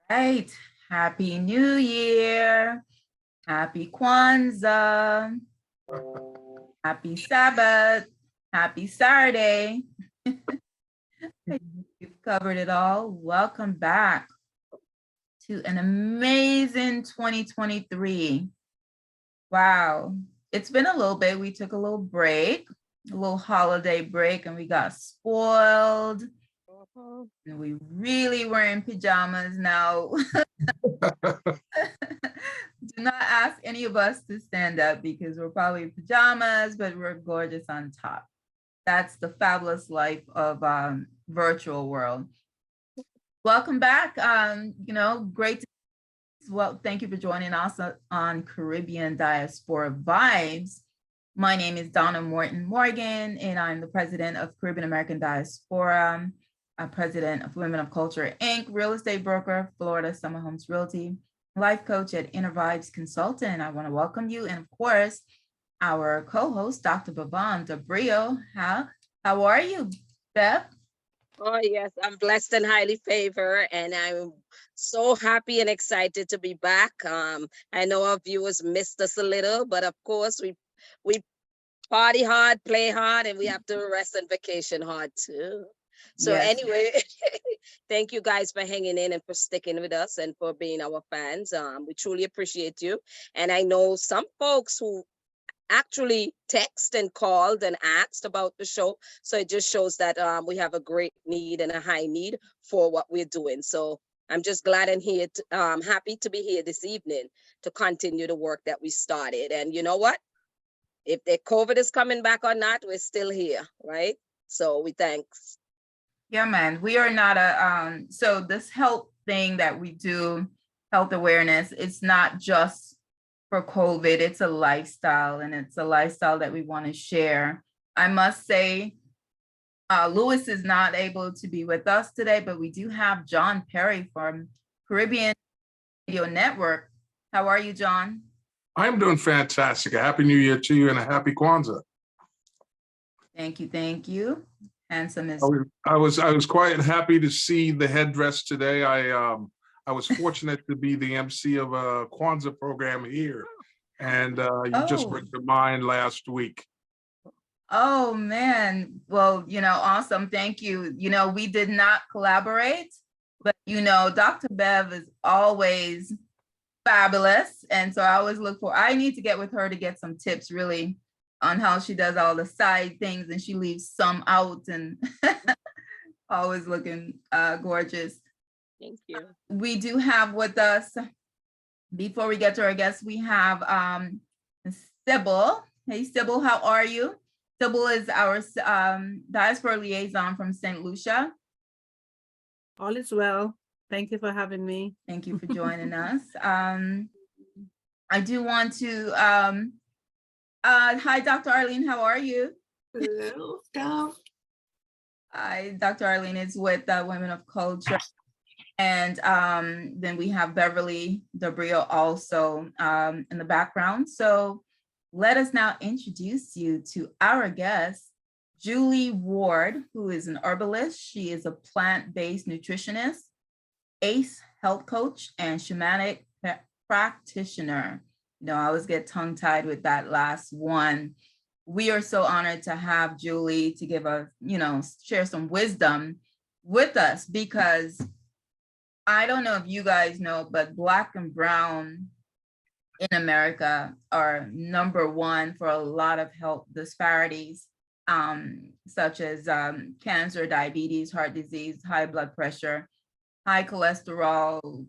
Right. Happy New Year. Happy Kwanzaa. Happy Sabbath. Happy Saturday. You've covered it all. Welcome back to an amazing 2023. Wow. It's been a little bit. We took a little break, a little holiday break, and we got spoiled. And we really were in pajamas now. Do not ask any of us to stand up because we're probably in pajamas, but we're gorgeous on top. That's the fabulous life of virtual world. Welcome back. Great. Well, thank you for joining us on Caribbean Diaspora Vibez. My name is Donna Morgan, and I'm the president of Caribbean American Diaspora, president of Women of Culture, Inc., real estate broker, Florida Summer Homes Realty, life coach at Inner Vibes Consultant. I want to welcome you. And of course, our co-host, Dr. Bavan Dabrio. How are you, Bev? Oh, yes, I'm blessed and highly favored, and I'm so happy and excited to be back. I know our viewers missed us a little, but of course, we party hard, play hard, and we have to rest and vacation hard too. So Yes. Anyway, thank you guys for hanging in and for sticking with us and for being our fans. We truly appreciate you. And I know some folks who actually text and called and asked about the show. So it just shows that we have a great need and a high need for what we're doing. So I'm just glad and happy to be here this evening to continue the work that we started. And you know what? If the COVID is coming back or not, we're still here, right? So we thanks. Yeah, man, we are not so this health thing that we do, health awareness, it's not just for COVID, it's a lifestyle, and it's a lifestyle that we want to share. I must say, Lewis is not able to be with us today, but we do have John Perry from Caribbean Radio Network. How are you, John? I'm doing fantastic. A happy New Year to you and a happy Kwanzaa. Thank you, thank you. Handsome as I was quite happy to see the headdress today. I was fortunate to be the MC of a Kwanzaa program here, and you just read your mind last week. Oh man, well, awesome. Thank you. We did not collaborate, but Dr. Bev is always fabulous, and so I always I need to get with her to get some tips really on how she does all the side things, and she leaves some out, and always looking gorgeous. Thank you. We do have with us, before we get to our guests, we have Sybil. Hey, Sybil, how are you? Sybil is our diaspora liaison from St. Lucia. All is well. Thank you for having me. Thank you for joining us. I do want to, hi, Dr. Arlene, how are you? Hello. Hi, Dr. Arlene is with Women of Culture. And then we have Beverly Dabrio also in the background. So let us now introduce you to our guest, Julie Ward, who is an herbalist. She is a plant-based nutritionist, ACE health coach, and shamanic practitioner. I always get tongue-tied with that last one. We are so honored to have Julie to give us, share some wisdom with us, because I don't know if you guys know, but Black and Brown in America are number one for a lot of health disparities, such as cancer, diabetes, heart disease, high blood pressure, high cholesterol,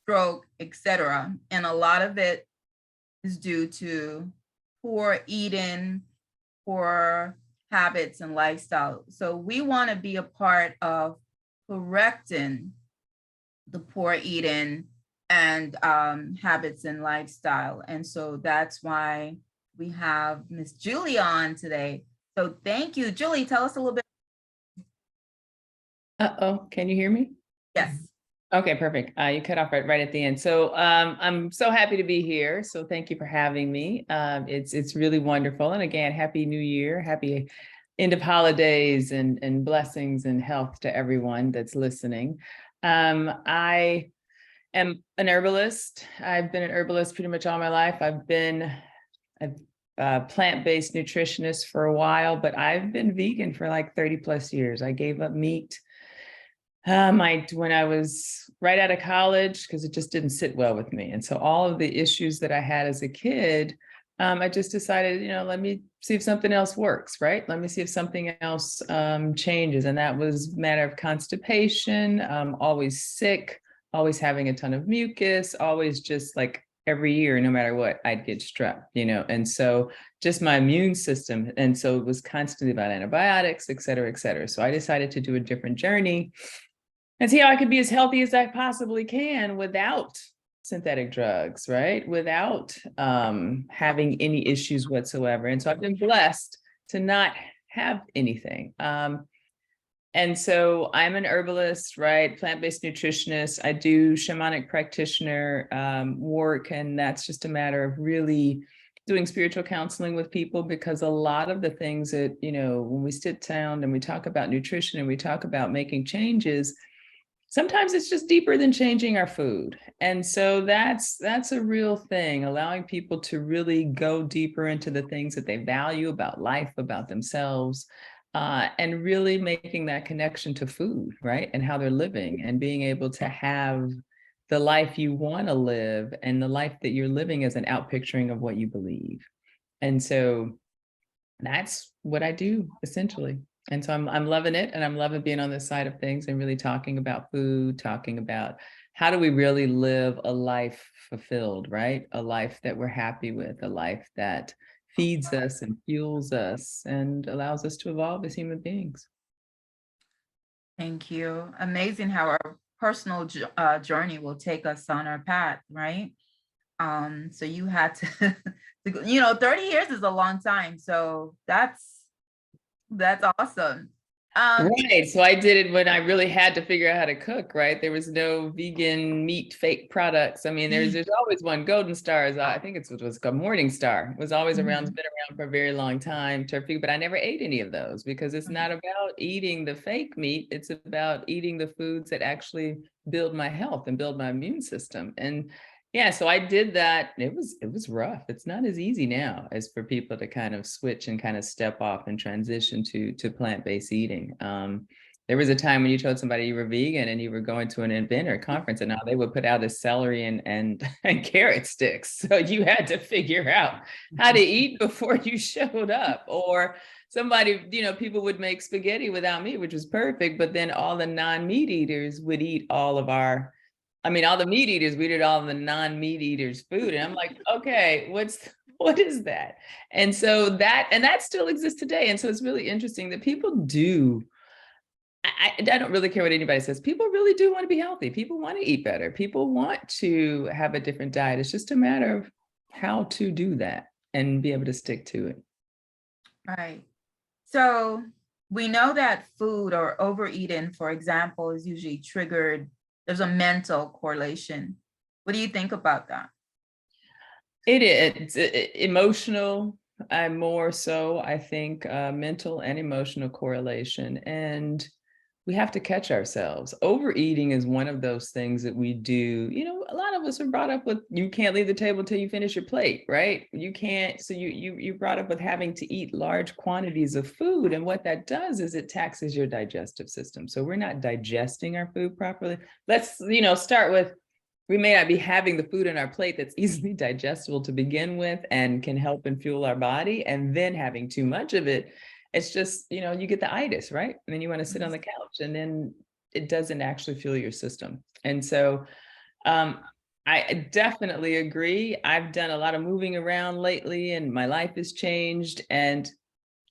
stroke, etc. And a lot of it is due to poor eating, poor habits and lifestyle. So we want to be a part of correcting the poor eating and habits and lifestyle. And so that's why we have Miss Julie on today. So thank you. Julie, tell us a little bit. Uh-oh, can you hear me? Yes. Okay, perfect. You cut off right at the end. So I'm so happy to be here. So thank you for having me. It's really wonderful. And again, happy New Year, happy end of holidays and blessings and health to everyone that's listening. I am an herbalist. I've been an herbalist pretty much all my life. I've been a plant-based nutritionist for a while, but I've been vegan for like 30 plus years. I gave up meat when I was right out of college because it just didn't sit well with me. And so all of the issues that I had as a kid, I just decided, let me see if something else works, right? Let me see if something else changes. And that was a matter of constipation, always sick, always having a ton of mucus, always just like every year, no matter what, I'd get strep, and so just my immune system. And so it was constantly about antibiotics, et cetera, et cetera. So I decided to do a different journey and see how I could be as healthy as I possibly can without synthetic drugs, right? Without having any issues whatsoever. And so I've been blessed to not have anything. And so I'm an herbalist, right? Plant-based nutritionist. I do shamanic practitioner work, and that's just a matter of really doing spiritual counseling with people, because a lot of the things that, when we sit down and we talk about nutrition and we talk about making changes, sometimes it's just deeper than changing our food. And so that's a real thing, allowing people to really go deeper into the things that they value about life, about themselves, and really making that connection to food, right? And how they're living and being able to have the life you want to live and the life that you're living as an outpicturing of what you believe. And so that's what I do essentially. And so I'm loving it, and I'm loving being on this side of things and really talking about food, talking about how do we really live a life fulfilled, right? A life that we're happy with, a life that feeds us and fuels us and allows us to evolve as human beings. Thank you. Amazing how our personal journey will take us on our path, right? So you had to, 30 years is a long time. So that's awesome. Right. So I did it when I really had to figure out how to cook, right? There was no vegan meat fake products. I mean, there's always one. Golden Star is, I think it was called Morning Star. It was always around, it's been around for a very long time, turkey, but I never ate any of those because it's not about eating the fake meat. It's about eating the foods that actually build my health and build my immune system. And yeah, so I did that. It was rough. It's not as easy now as for people to kind of switch and kind of step off and transition to plant-based eating. There was a time when you told somebody you were vegan and you were going to an event or conference, and now they would put out a celery and carrot sticks. So you had to figure out how to eat before you showed up. Or somebody, people would make spaghetti without meat, which was perfect, but then all the non-meat eaters would eat all the meat eaters, we did all the non-meat eaters food. And I'm like, okay, what is that? And so that still exists today. And so it's really interesting that people do, I don't really care what anybody says. People really do want to be healthy. People want to eat better. People want to have a different diet. It's just a matter of how to do that and be able to stick to it. Right. So we know that food or overeating, for example, is usually triggered. There's a mental correlation. What do you think about that? It is emotional, more so, I think, mental and emotional correlation. And we have to catch ourselves. Overeating is one of those things that we do. A lot of us are brought up with, you can't leave the table until you finish your plate, right? You can't. So you brought up with having to eat large quantities of food. And what that does is it taxes your digestive system. So we're not digesting our food properly. Let's, start with, we may not be having the food in our plate that's easily digestible to begin with and can help and fuel our body. And then having too much of it, it's just, you get the itis, right? And then you want to sit on the couch, and then it doesn't actually fuel your system. And so I definitely agree. I've done a lot of moving around lately and my life has changed, and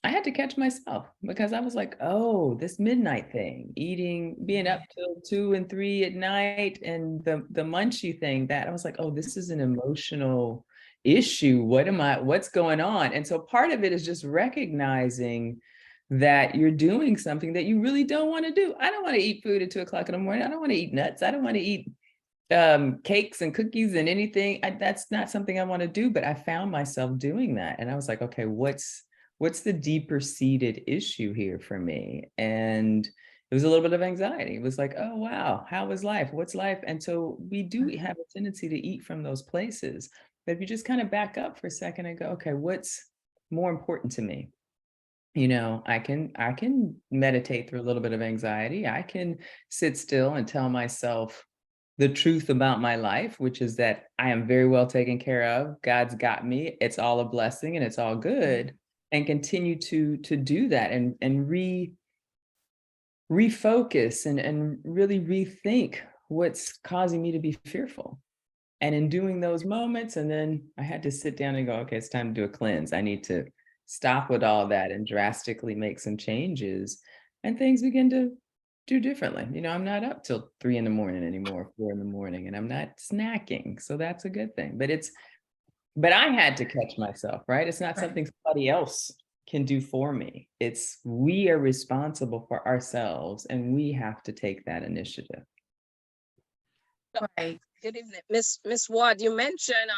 I had to catch myself because I was like, oh, this midnight thing, being up till 2 and 3 at night, and the munchy thing, that I was like, oh, this is an emotional issue. What's going on? And so part of it is just recognizing that you're doing something that you really don't want to do. I don't want to eat food at 2 o'clock in the morning. I don't want to eat nuts. I don't want to eat cakes and cookies and anything. That's not something I want to do, but I found myself doing that. And I was like, okay, what's the deeper seated issue here for me? And it was a little bit of anxiety. It was like, oh, wow, how is life? What's life? And so we do have a tendency to eat from those places. But if you just kind of back up for a second and go, okay, what's more important to me? You know, I can meditate through a little bit of anxiety. I can sit still and tell myself the truth about my life, which is that I am very well taken care of. God's got me. It's all a blessing and it's all good. And continue to do that and refocus and really rethink what's causing me to be fearful. And in doing those moments, and then I had to sit down and go, okay, it's time to do a cleanse. I need to stop with all that and drastically make some changes. And things begin to do differently. You know, I'm not up till 3 in the morning anymore, 4 in the morning, and I'm not snacking. So that's a good thing. But I had to catch myself, right? It's not something somebody else can do for me. It's we are responsible for ourselves and we have to take that initiative. Right. Good evening, Miss Ward. You mentioned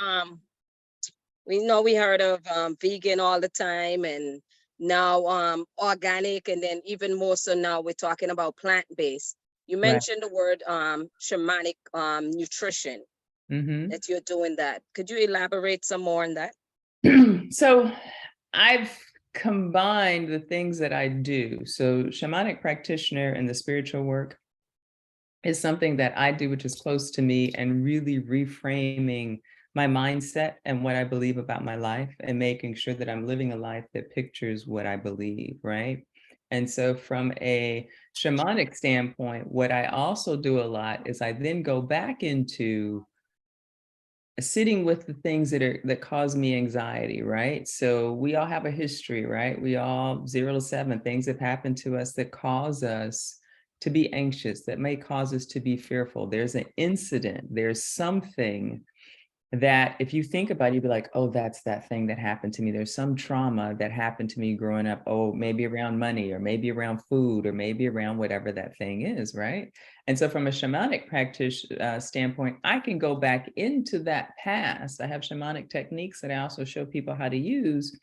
we know we heard of vegan all the time, and now organic, and then even more so now we're talking about plant-based. You Right. mentioned the word shamanic nutrition, Mm-hmm. that you're doing that. Could you elaborate some more on that? So I've combined the things that I do. So shamanic practitioner and the spiritual work is something that I do, which is close to me, and really reframing my mindset and what I believe about my life and making sure that I'm living a life that pictures what I believe, right? And so from a shamanic standpoint, what I also do a lot is I then go back into sitting with the things that cause me anxiety, right? So we all have a history, right? We all 0 to 7 things have happened to us that cause us to be anxious, that may cause us to be fearful. There's an incident, there's something that if you think about it, you'd be like, oh, that's that thing that happened to me. There's some trauma that happened to me growing up. Oh, maybe around money, or maybe around food, or maybe around whatever that thing is, right? And so from a shamanic practice standpoint, I can go back into that past. I have shamanic techniques that I also show people how to use,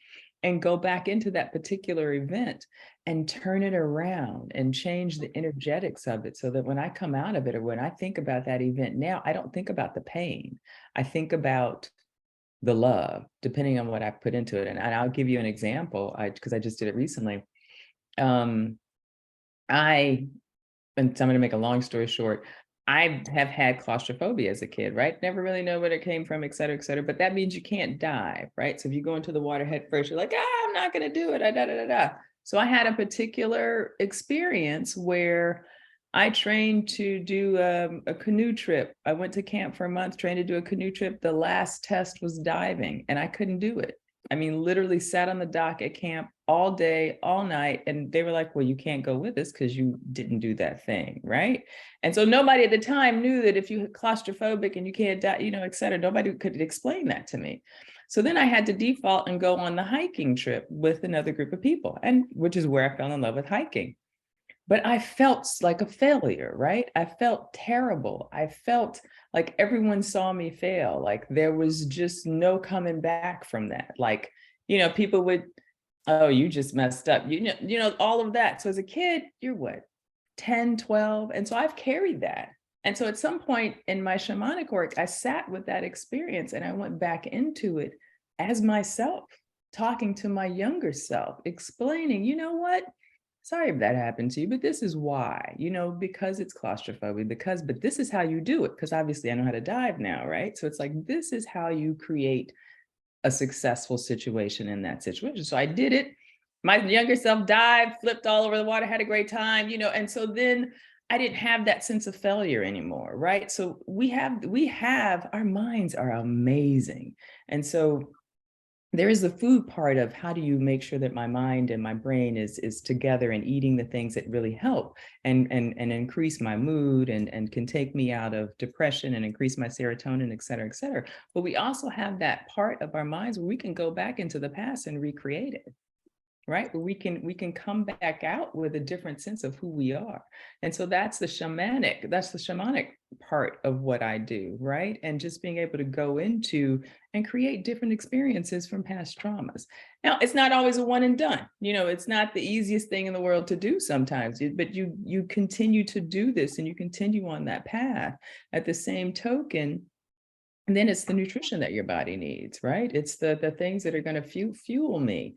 and go back into that particular event and turn it around and change the energetics of it so that when I come out of it, or when I think about that event now, I don't think about the pain. I think about the love, depending on what I put into it. And I'll give you an example, because I just did it recently. And I'm going to make a long story short. I have had claustrophobia as a kid, right? Never really know where it came from, et cetera, but that means you can't dive, right? So if you go into the water head first, you're like, I'm not going to do it. So I had a particular experience where I trained to do a canoe trip. I went to camp for a month, trained to do a canoe trip. The last test was diving, and I couldn't do it. I mean, literally sat on the dock at camp all day, all night. And they were like, well, you can't go with us because you didn't do that thing, right? And so nobody at the time knew that if you're claustrophobic and you can't die, you know, et cetera, nobody could explain that to me. So then I had to default and go on the hiking trip with another group of people, and which is where I fell in love with hiking. But I felt like a failure, right? I felt terrible. I felt like everyone saw me fail. Like there was just no coming back from that. Like, you know, people would, oh, you just messed up. You know, all of that. So as a kid, you're what, 10, 12. And so I've carried that. And so at some point in my shamanic work, I sat with that experience and I went back into it as myself, talking to my younger self, explaining, you know what? Sorry if that happened to you, but this is why, you know, because it's claustrophobia, but this is how you do it. Because obviously I know how to dive now, right? So it's like, this is how you create a successful situation in that situation. So I did it. My younger self dived, flipped all over the water, had a great time, you know, and so then I didn't have that sense of failure anymore, right? So we have, our minds are amazing. And so there is the food part of how do you make sure that my mind and my brain is together and eating the things that really help and increase my mood and can take me out of depression and increase my serotonin, et cetera, et cetera. But we also have that part of our minds where we can go back into the past and recreate it. right? But we can come back out with a different sense of who we are. And so that's the shamanic part of what I do, right? And just being able to go into and create different experiences from past traumas. Now, it's not always a one and done. It's not the easiest thing in the world to do sometimes, but you continue to do this and you continue on that path. At the same token, and then it's the nutrition that your body needs, right? It's the things that are going to fuel me.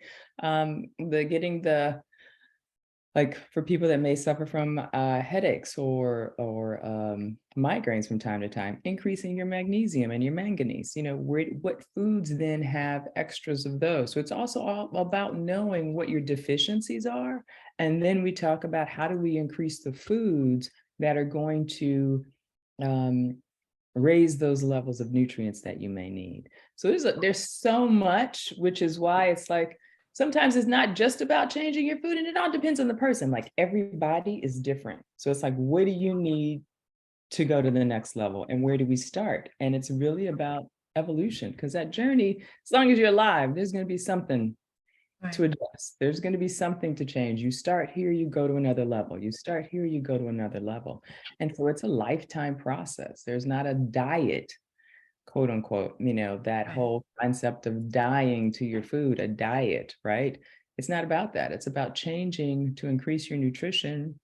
Like for people that may suffer from headaches or migraines from time to time, increasing your magnesium and your manganese. What foods then have extras of those? So it's also all about knowing what your deficiencies are. And then we talk about how do we increase the foods that are going to raise those levels of nutrients that you may need. So there's so much, which is why it's like, sometimes it's not just about changing your food, and it all depends on the person. Like everybody is different. So it's like, what do you need to go to the next level? And where do we start? And it's really about evolution, because that journey, as long as you're alive, there's going to be something to adjust. There's going to be something to change. You start here, you go to another level. You start here, you go to another level. And so it's a lifetime process. There's not a diet, quote unquote, that whole concept of dying to your food, a diet, right? It's not about that. It's about changing to increase your nutrition,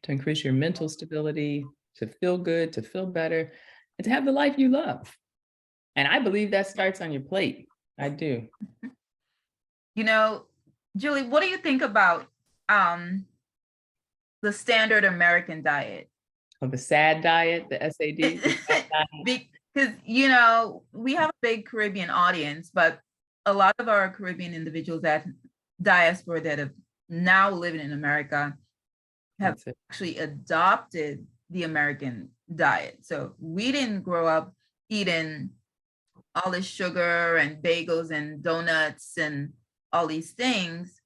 to increase your mental stability, to feel good, to feel better, and to have the life you love. And I believe that starts on your plate. I do. Julie, what do you think about the standard American diet? Oh, the SAD diet, the SAD? Because, we have a big Caribbean audience, but a lot of our Caribbean individuals that diaspora that have now living in America have actually adopted the American diet. So we didn't grow up eating all this sugar and bagels and donuts and all these things,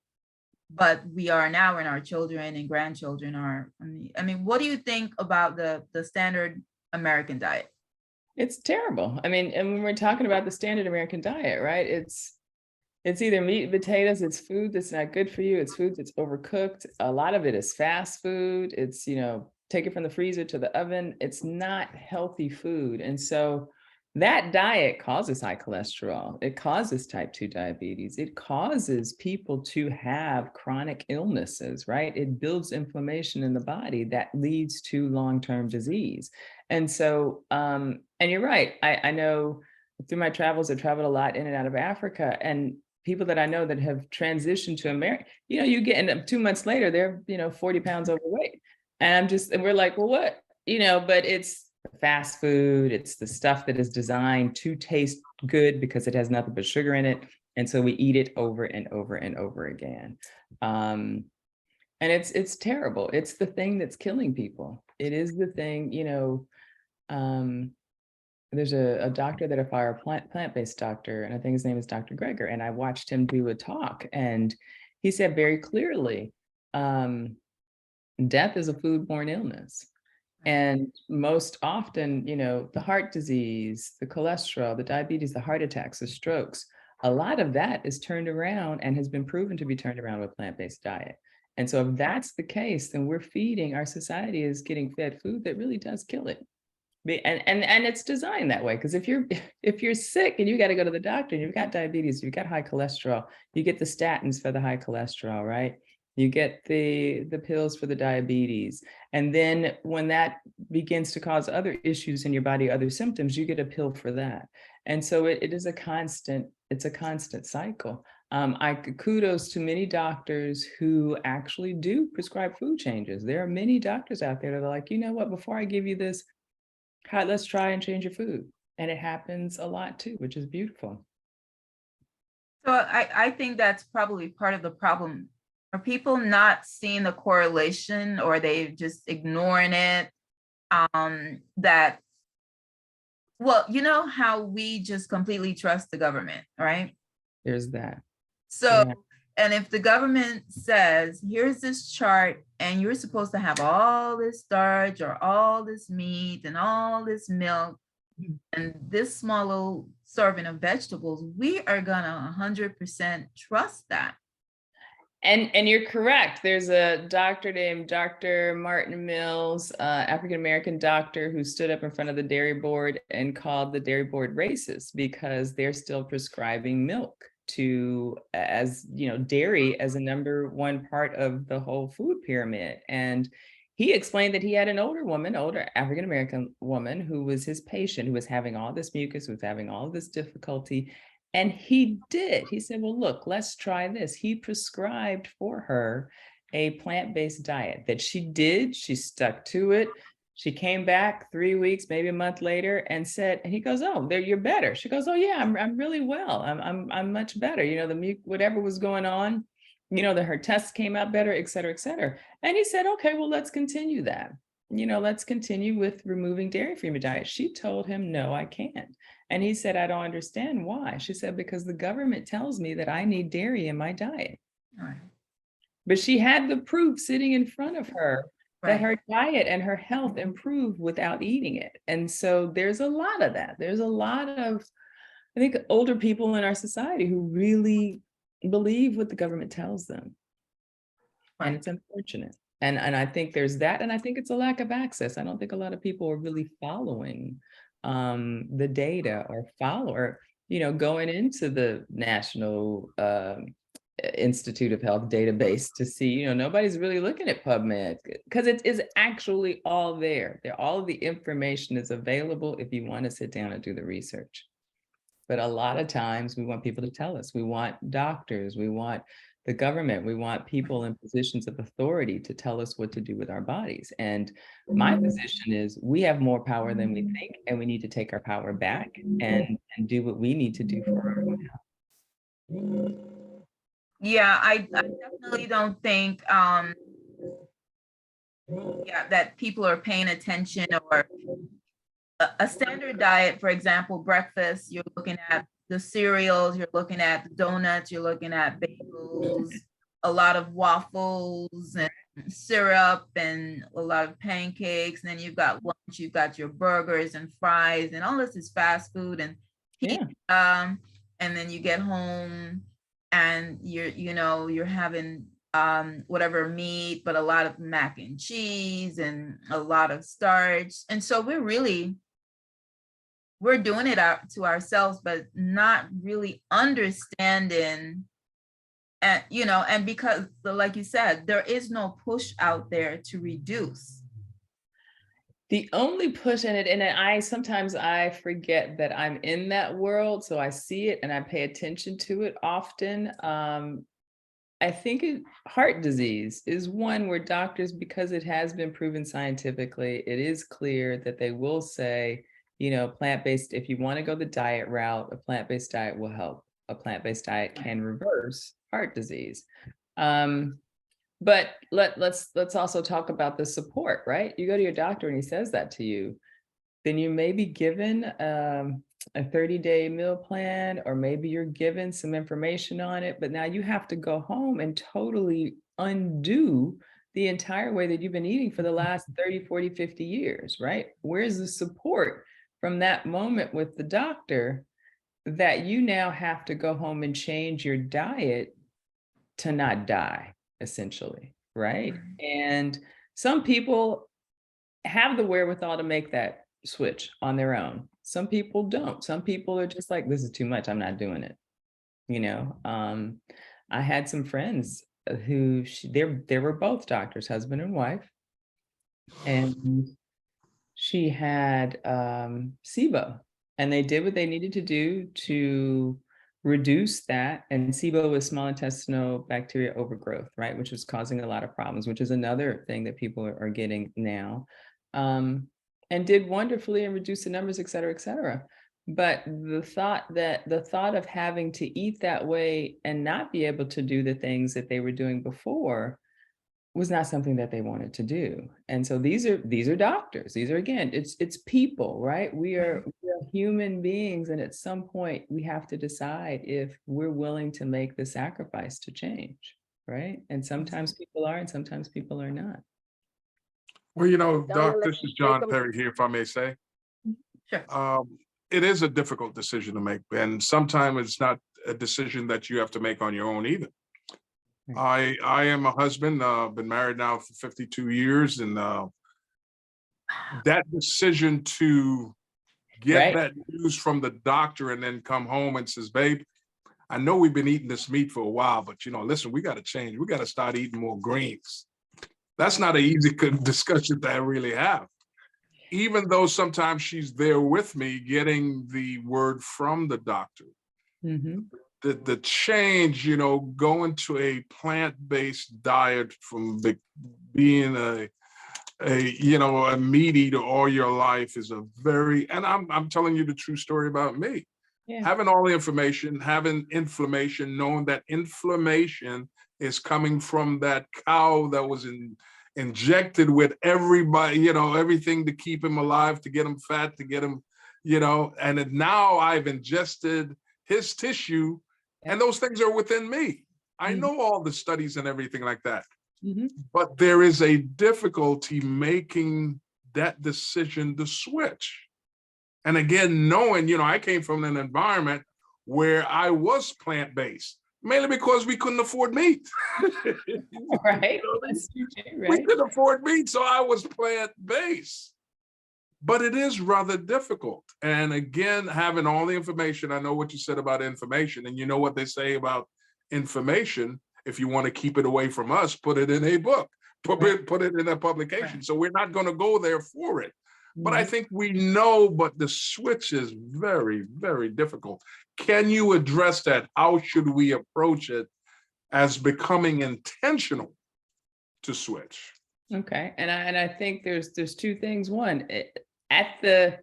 but we are now, and our children and grandchildren are. I mean, what do you think about the standard American diet? It's terrible. I mean, and when we're talking about the standard American diet, right? It's either meat and potatoes, it's food that's not good for you, it's food that's overcooked. A lot of it is fast food. It's, take it from the freezer to the oven. It's not healthy food. And so that diet causes high cholesterol. It causes type 2 diabetes. It causes people to have chronic illnesses, right? It builds inflammation in the body that leads to long-term disease. And so, and you're right. I know through my travels, I traveled a lot in and out of Africa, and people that I know that have transitioned to America, you get in 2 months later, they're, 40 pounds overweight. And we're like, well, what? But it's fast food. It's the stuff that is designed to taste good because it has nothing but sugar in it. And so we eat it over and over and over again. And it's terrible. It's the thing that's killing people. It is the thing, there's a doctor that I follow, a plant-based doctor, and I think his name is Dr. Greger. And I watched him do a talk, and he said very clearly, death is a foodborne illness. And most often, the heart disease, the cholesterol, the diabetes, the heart attacks, the strokes, a lot of that is turned around and has been proven to be turned around with plant-based diet. And so if that's the case, then our society is getting fed food that really does kill it. And it's designed that way, because if you're sick and you got to go to the doctor and you've got diabetes, you've got high cholesterol, you get the statins for the high cholesterol, right? You get the pills for the diabetes. And then when that begins to cause other issues in your body, other symptoms, you get a pill for that. And so it's a constant cycle. I kudos to many doctors who actually do prescribe food changes. There are many doctors out there that are like, you know what, before I give you this, let's try and change your food. And it happens a lot too, which is beautiful. So I think that's probably part of the problem. Are people not seeing the correlation, or they just ignoring it? That, well, how we just completely trust the government, right? There's that. So, yeah. And if the government says, here's this chart, and you're supposed to have all this starch or all this meat and all this milk and this small little serving of vegetables, we are gonna 100% trust that. And you're correct. There's a doctor named Dr. Martin Mills, African-American doctor, who stood up in front of the dairy board and called the dairy board racist because they're still prescribing milk as dairy as a number one part of the whole food pyramid. And he explained that he had an older African-American woman who was his patient, who was having all this mucus, who was having all this difficulty. And he said, well, look, let's try this. He prescribed for her a plant-based diet that she did. She stuck to it. She came back 3 weeks, maybe a month later, and he goes, oh, you're better. She goes, oh yeah, I'm really well. I'm much better. Whatever was going on, her tests came out better, et cetera, et cetera. And he said, okay, well, let's continue that. Let's continue with removing dairy from your diet. She told him, no, I can't. And he said, I don't understand why. She said, because the government tells me that I need dairy in my diet. Right. But she had the proof sitting in front of her that Right. her diet and her health improved without eating it. And so there's a lot of that. There's a lot of, I think, older people in our society who really believe what the government tells them. Right. And it's unfortunate. And I think there's that. And I think it's a lack of access. I don't think a lot of people are really following the data or going into the National Institute of Health database to see, nobody's really looking at PubMed because it is actually all there. All of the information is available if you want to sit down and do the research. But a lot of times we want people to tell us. We want doctors, we want the government, we want people in positions of authority to tell us what to do with our bodies. And my position is we have more power than we think, and we need to take our power back and do what we need to do for our own health. Yeah, I definitely don't think that people are paying attention, or a standard diet, for example, breakfast, you're looking at the cereals, you're looking at the donuts, you're looking at bagels, a lot of waffles and syrup and a lot of pancakes. And then you've got lunch, you've got your burgers and fries, and all this is fast food and pizza. And then you get home and you're having whatever meat, but a lot of mac and cheese and a lot of starch. And so we're doing it to ourselves, but not really understanding. And because, like you said, there is no push out there to reduce. The only push in it, and sometimes I forget that I'm in that world, so I see it and I pay attention to it often. I think heart disease is one where doctors, because it has been proven scientifically, it is clear that they will say, plant-based, if you want to go the diet route, a plant-based diet will help. A plant-based diet can reverse heart disease. But let's also talk about the support, right? You go to your doctor and he says that to you, then you may be given a 30-day meal plan, or maybe you're given some information on it, but now you have to go home and totally undo the entire way that you've been eating for the last 30, 40, 50 years, right? Where's the support from that moment with the doctor that you now have to go home and change your diet to not die, essentially, right? And some people have the wherewithal to make that switch on their own. Some people don't. Some people are just like, this is too much, I'm not doing it. I had some friends who they were both doctors, husband and wife, and she had SIBO, and they did what they needed to do to reduce that. And SIBO is small intestinal bacteria overgrowth, right? Which is causing a lot of problems, which is another thing that people are getting now. And did wonderfully and reduced the numbers, et cetera, et cetera. But the thought of having to eat that way and not be able to do the things that they were doing before was not something that they wanted to do. And so these are doctors. These are, again, it's people, right? We are human beings. And at some point we have to decide if we're willing to make the sacrifice to change, right? And sometimes people are, and sometimes people are not. Well, Doc, this is John Perry here, if I may say. Sure. It is a difficult decision to make, and sometimes it's not a decision that you have to make on your own either. I am a husband, been married now for 52 years, and that decision to get Right. that news from the doctor and then come home and says, babe, I know we've been eating this meat for a while, but listen, we got to change. We got to start eating more greens. That's not an easy discussion to really have. Even though sometimes she's there with me getting the word from the doctor. Mm-hmm. The change, going to a plant-based diet from being a meat eater all your life is and I'm telling you the true story about me. Yeah. Having all the information, having inflammation, knowing that inflammation is coming from that cow that was injected with everything to keep him alive, to get him fat, to get him, and now I've ingested his tissue, and those things are within me. I know all the studies and everything like that. Mm-hmm. But there is a difficulty making that decision to switch. And again, knowing, I came from an environment where I was plant-based, mainly because we couldn't afford meat. Right. We couldn't afford meat, so I was plant-based. But it is rather difficult. And again, having all the information, I know what you said about information, and you know what they say about information. If you want to keep it away from us, put it in a book, put it in a publication. Right. So we're not going to go there for it. But I Mm-hmm. think we know, but the switch is very, very difficult. Can you address that? How should we approach it as becoming intentional to switch? Okay. And I think there's two things. One, at the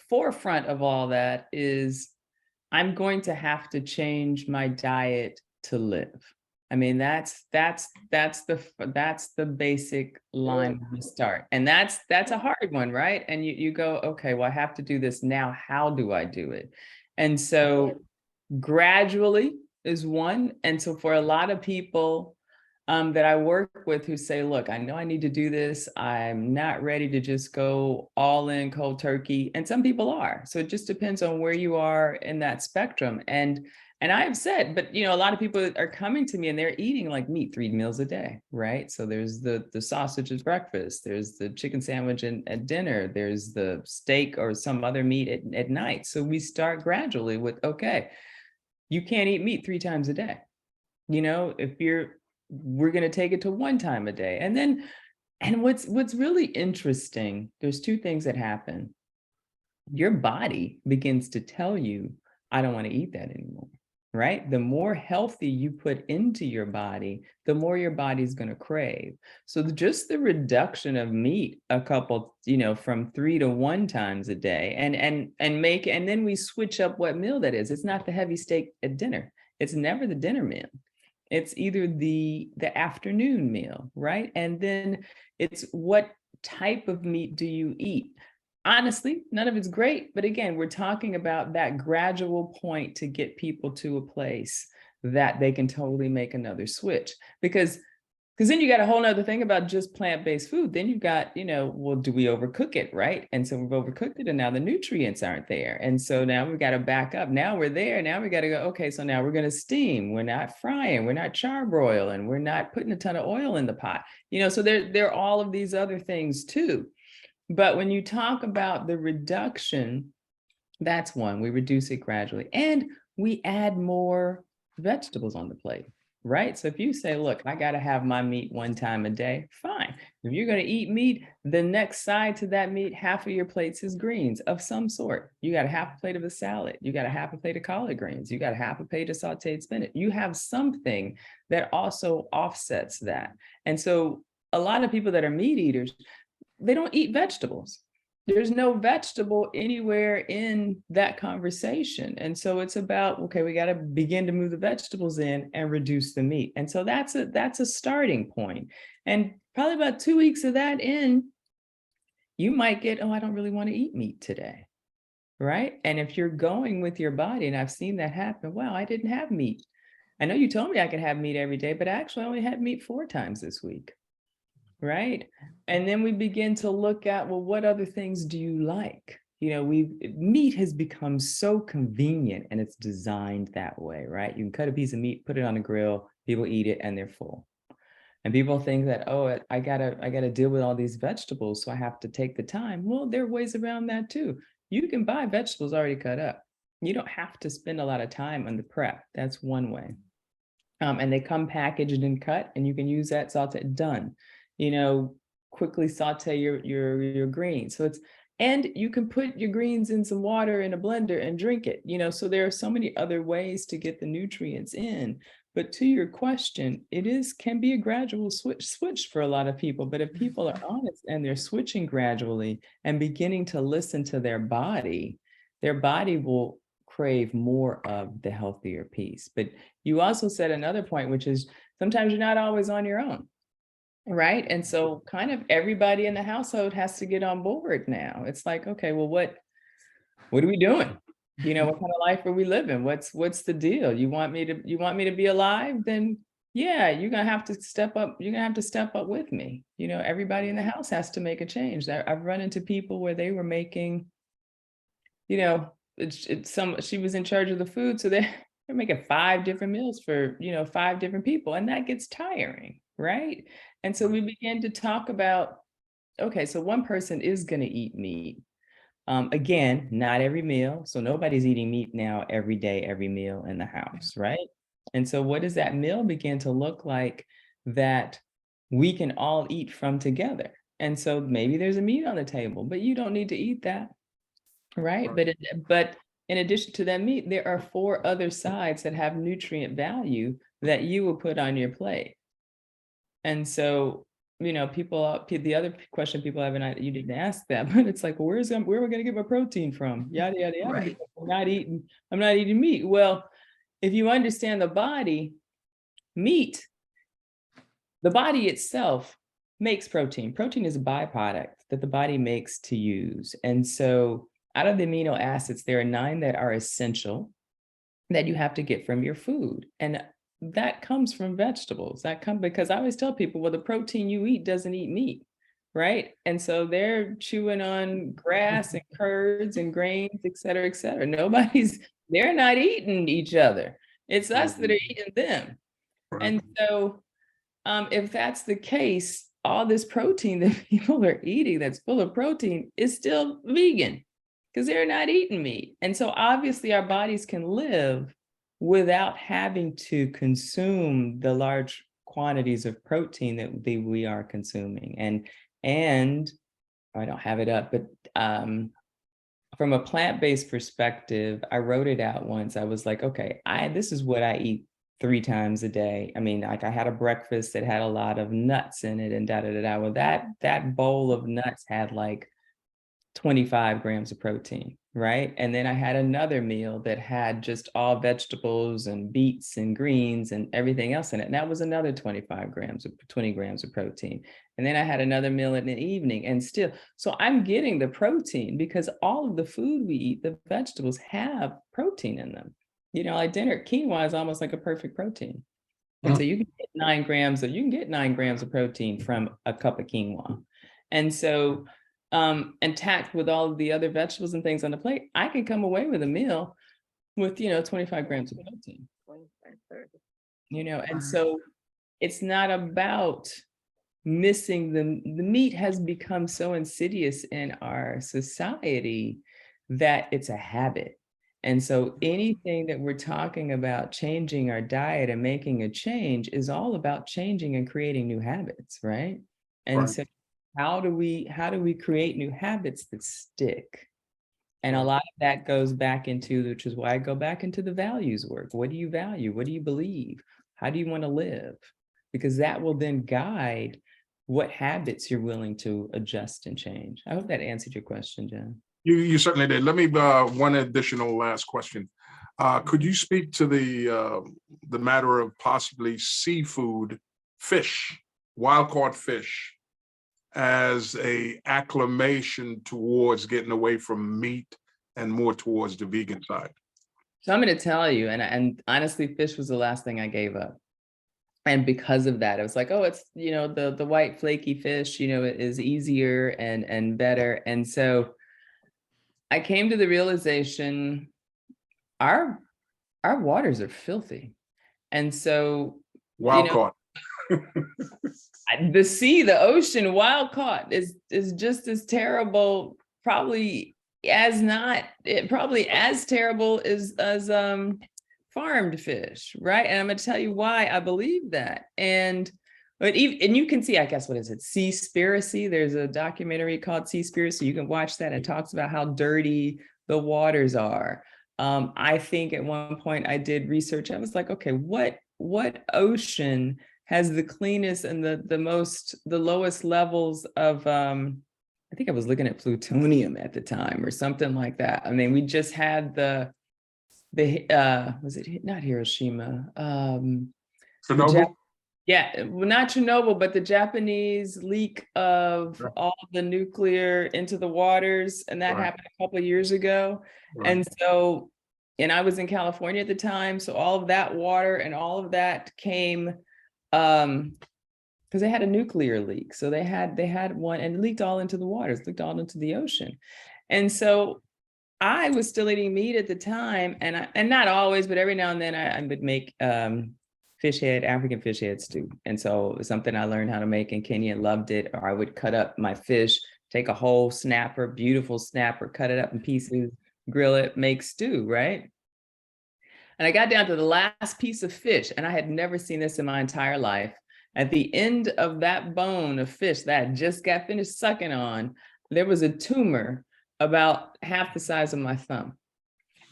forefront of all that is I'm going to have to change my diet to live. I mean, that's the basic line we start. And that's a hard one, right? And you go, okay, well, I have to do this now. How do I do it? And so gradually is one. And so for a lot of people that I work with who say, look, I know I need to do this. I'm not ready to just go all in cold turkey. And some people are. So it just depends on where you are in that spectrum. And I have said, but a lot of people are coming to me and they're eating like meat 3 meals a day, right? So there's the sausage at breakfast, there's the chicken sandwich at dinner, there's the steak or some other meat at night. So we start gradually with, okay, you can't eat meat 3 times a day. We're going to take it to 1 time a day. And what's really interesting, there's 2 things that happen. Your body begins to tell you, I don't want to eat that anymore, right? The more healthy you put into your body, the more your body's going to crave. So just the reduction of meat a couple, from 3 to 1 times a day and then we switch up what meal that is. It's not the heavy steak at dinner. It's never the dinner meal. It's either the afternoon meal, right? And then it's what type of meat do you eat? Honestly, none of it's great. But again, we're talking about that gradual point to get people to a place that they can totally make another switch. Because then you got a whole nother thing about just plant-based food. Then you've got, well, do we overcook it, right? And so we've overcooked it and now the nutrients aren't there. And so now we've got to back up. Now we're there. Now we got to go, okay, so now we're going to steam. We're not frying. We're not charbroiling. We're not putting a ton of oil in the pot. So there are all of these other things too. But when you talk about the reduction, that's one, we reduce it gradually. And we add more vegetables on the plate. Right. So if you say, look, I got to have my meat 1 time a day, fine. If you're going to eat meat, the next side to that meat, half of your plates is greens of some sort. You got a half a plate of a salad. You got a half a plate of collard greens. You got a half a plate of sauteed spinach. You have something that also offsets that. And so a lot of people that are meat eaters, they don't eat vegetables. There's no vegetable anywhere in that conversation. And so it's about, okay, we got to begin to move the vegetables in and reduce the meat. And so that's a starting point. And probably about 2 weeks of that in, you might get, oh, I don't really want to eat meat today. Right. And if you're going with your body, and I've seen that happen, wow, I didn't have meat. I know you told me I could have meat every day, but actually I only had meat 4 times this week. Right. And then we begin to look at, well, what other things do you like? Meat has become so convenient and it's designed that way, right? You can cut a piece of meat, put it on a grill, People eat it and they're full. And people think that, oh, I gotta deal with all these vegetables, so I have to take the time. Well, there are ways around that too. You can buy vegetables already cut up. You don't have to spend a lot of time on the prep. That's one way. And they come packaged and cut, and you can use that saute. Done. Quickly saute your greens. So and you can put your greens in some water in a blender and drink it. So there are so many other ways to get the nutrients in. But to your question, can be a gradual switch for a lot of people. But if people are honest and they're switching gradually and beginning to listen to their body will crave more of the healthier piece. But you also said another point, which is sometimes you're not always on your own, right? And so kind of everybody in the household has to get on board now. It's like, okay, well, what are we doing? What kind of life are we living? What's the deal? You want me to be alive? Then yeah, you're gonna have to step up. You're gonna have to step up with me. Everybody in the house has to make a change. I've run into people where they were making, she was in charge of the food, so they're making 5 different meals for 5 different people, and that gets tiring, right? And so we began to talk about, okay, so one person is going to eat meat. Again, not every meal. So nobody's eating meat now every day, every meal in the house, right? And so what does that meal begin to look like that we can all eat from together? And so maybe there's a meat on the table, but you don't need to eat that, right? But in addition to that meat, there are 4 other sides that have nutrient value that you will put on your plate. And so the other question people have, and you didn't ask that, but it's like, where are we going to get my protein from? Yada, yada, yada. Right. I'm not eating meat. Well, if you understand the body, meat, the body itself makes protein. Protein is a byproduct that the body makes to use. And so out of the amino acids, there are 9 that are essential that you have to get from your food. And that comes from vegetables. Because I always tell people, well, the protein you eat doesn't eat meat, right? And so they're chewing on grass and curds and grains, et cetera, et cetera. They're not eating each other. It's us that are eating them. Right. And so if that's the case, all this protein that people are eating that's full of protein is still vegan because they're not eating meat. And so obviously our bodies can live without having to consume the large quantities of protein that we are consuming. And I don't have it up, but from a plant-based perspective, I wrote it out once. I was like, okay, this is what I eat 3 times a day. I mean, like I had a breakfast that had a lot of nuts in it and da-da-da-da. Well, that bowl of nuts had like 25 grams of protein, right? And then I had another meal that had just all vegetables and beets and greens and everything else in it. And that was another 20 grams of protein. And then I had another meal in the evening and still. So I'm getting the protein because all of the food we eat, the vegetables have protein in them. Like dinner, quinoa is almost like a perfect protein. And so you can get 9 grams of protein from a cup of quinoa. And so and tacked with all of the other vegetables and things on the plate, I can come away with a meal with 25 grams of protein. 25, 30. And so it's not about missing the meat has become so insidious in our society that it's a habit. And so anything that we're talking about changing our diet and making a change is all about changing and creating new habits, right? And Right. so how do we create new habits that stick? And a lot of that goes back into, which is why I go back into the values work. What do you value? What do you believe? How do you want to live? Because that will then guide what habits you're willing to adjust and change. I hope that answered your question, Jen. You certainly did. Let me one additional last question. Could you speak to the matter of possibly seafood, fish, wild caught fish, as a acclimation towards getting away from meat and more towards the vegan side? So I'm going to tell you, and honestly, fish was the last thing I gave up. And because of that, it was like, oh, it's, the white flaky fish, it is easier and better. And so I came to the realization our waters are filthy. And so Wild know, caught. the sea, the ocean, wild caught is just as terrible, probably as terrible as farmed fish, right? And I'm gonna tell you why I believe that. But you can see, I guess, what is it? Seaspiracy. There's a documentary called Seaspiracy. You can watch that. It talks about how dirty the waters are. I think at one point I did research. I was like, okay, what ocean has the cleanest and the lowest levels of I think I was looking at plutonium at the time or something like that. I mean, we just had the was it not Hiroshima? Chernobyl? Yeah, well, not Chernobyl, but the Japanese leak of all the nuclear into the waters, and that happened a couple of years ago. And so, and I was in California at the time, so all of that water and all of that came because they had a nuclear leak. So they had one, and it leaked all into the waters, leaked all into the ocean. And so I was still eating meat at the time, and not always, but every now and then I would make African fish head stew. And so it was something I learned how to make in Kenya, loved it. Or I would cut up my fish, take a whole snapper, beautiful snapper, cut it up in pieces, grill it, make stew, right? And I got down to the last piece of fish, and I had never seen this in my entire life. At the end of that bone of fish that I just got finished sucking on, there was a tumor about half the size of my thumb.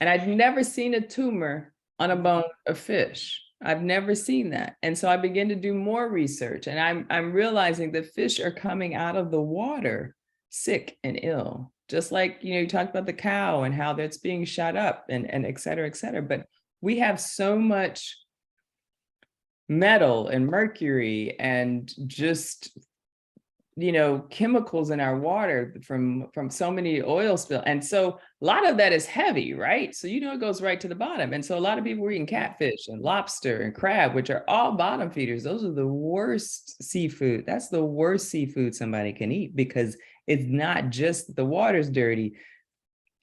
And I'd never seen a tumor on a bone of fish. I've never seen that. And so I began to do more research, and I'm realizing that fish are coming out of the water sick and ill, just like, you talked about the cow and how that's being shot up and et cetera, et cetera. But we have so much metal and mercury and just, chemicals in our water from so many oil spill. And so a lot of that is heavy, right? So, it goes right to the bottom. And so a lot of people were eating catfish and lobster and crab, which are all bottom feeders. Those are the worst seafood. That's the worst seafood somebody can eat, because it's not just the water's dirty.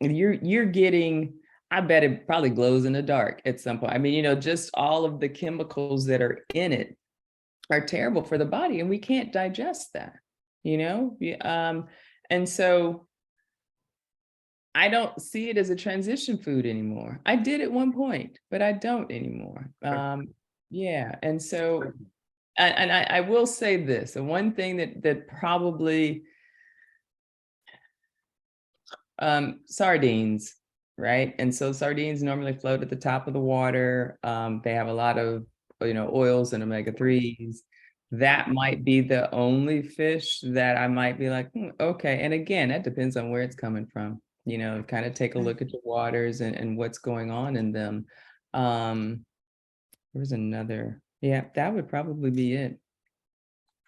You're getting, I bet it probably glows in the dark at some point. I mean, just all of the chemicals that are in it are terrible for the body, and we can't digest that. And so I don't see it as a transition food anymore. I did at one point, but I don't anymore. Yeah. And so, and I will say this, the one thing that probably, sardines, right? And so sardines normally float at the top of the water. They have a lot of, oils and omega-3s. That might be the only fish that I might be like, okay. And again, that depends on where it's coming from. Kind of take a look at the waters and what's going on in them. There's another, that would probably be it.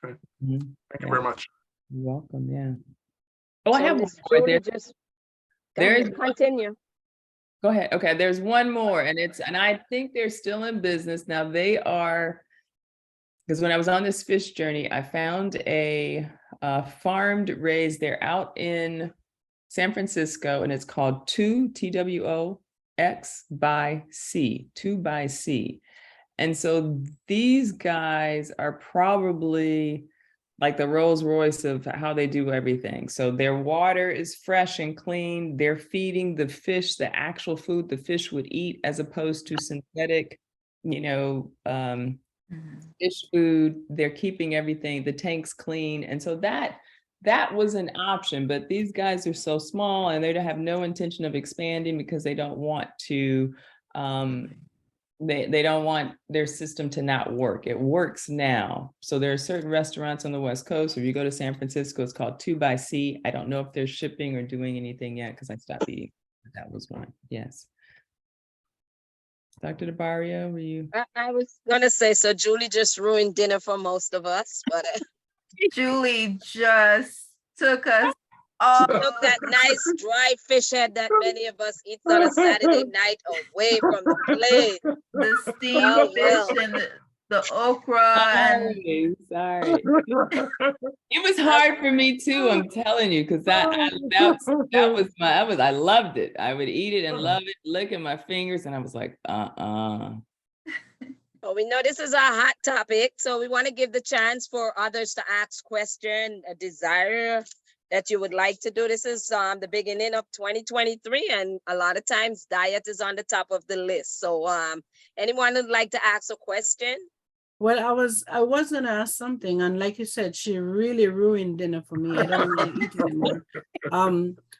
Okay. Mm-hmm. Thank you very much. You're welcome. Yeah. Oh, So I have one Miss more. Julie, There's continue. Go ahead. Okay, there's one more, and I think they're still in business now. They are, because when I was on this fish journey, I found a farmed raised. They're out in San Francisco, and it's called TWOX by Sea, 2 by Sea. And so these guys are probably like the Rolls Royce of how they do everything. So their water is fresh and clean. They're feeding the fish the actual food the fish would eat, as opposed to synthetic, fish food. They're keeping everything, the tanks clean. And so that was an option, but these guys are so small, and they have no intention of expanding, because they don't want to, they don't want their system to not work. It works now. So there are certain restaurants on the West Coast. If you go to San Francisco, it's called 2 by Sea. I don't know if they're shipping or doing anything yet, because I stopped eating. That was one. Yes. Dr. DeBario, were you? I was gonna say, so Julie just ruined dinner for most of us, but Julie just took us all. took that nice dry fish head that many of us eat on a Saturday night away from the plate. The steamed Oh, fish well. and the okra and Sorry. It was hard for me too, I'm telling you, because I loved it. I would eat it and love it, look at my fingers, and I was like, Well, we know this is a hot topic, so we want to give the chance for others to ask question, a desire that you would like to do. This is the beginning of 2023, and a lot of times diet is on the top of the list. So anyone who'd like to ask a question? Well, I was gonna ask something, and like you said, she really ruined dinner for me. I don't want to eat anymore.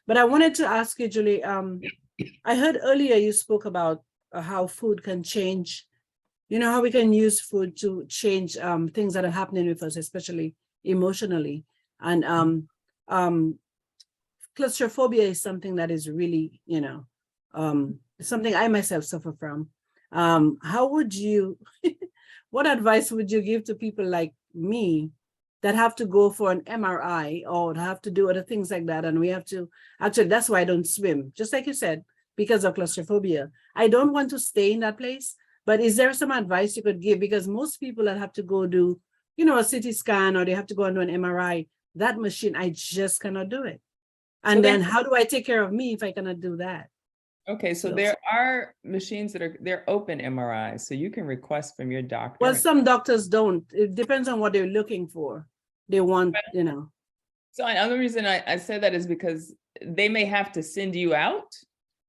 But I wanted to ask you, Julie. I heard earlier you spoke about how food can change. You know, how we can use food to change things that are happening with us, especially emotionally. And claustrophobia is something that is really, something I myself suffer from. How would you, what advice would you give to people like me that have to go for an MRI or have to do other things like that? And we have to, actually, that's why I don't swim, just like you said, because of claustrophobia. I don't want to stay in that place, but is there some advice you could give? Because most people that have to go do, a CT scan or they have to go and do an MRI, that machine, I just cannot do it. And So then how do I take care of me if I cannot do that? Okay, so there are machines that they're open MRIs, so you can request from your doctor. Well, some doctors don't. It depends on what they're looking for. They want, So another reason I said that is because they may have to send you out,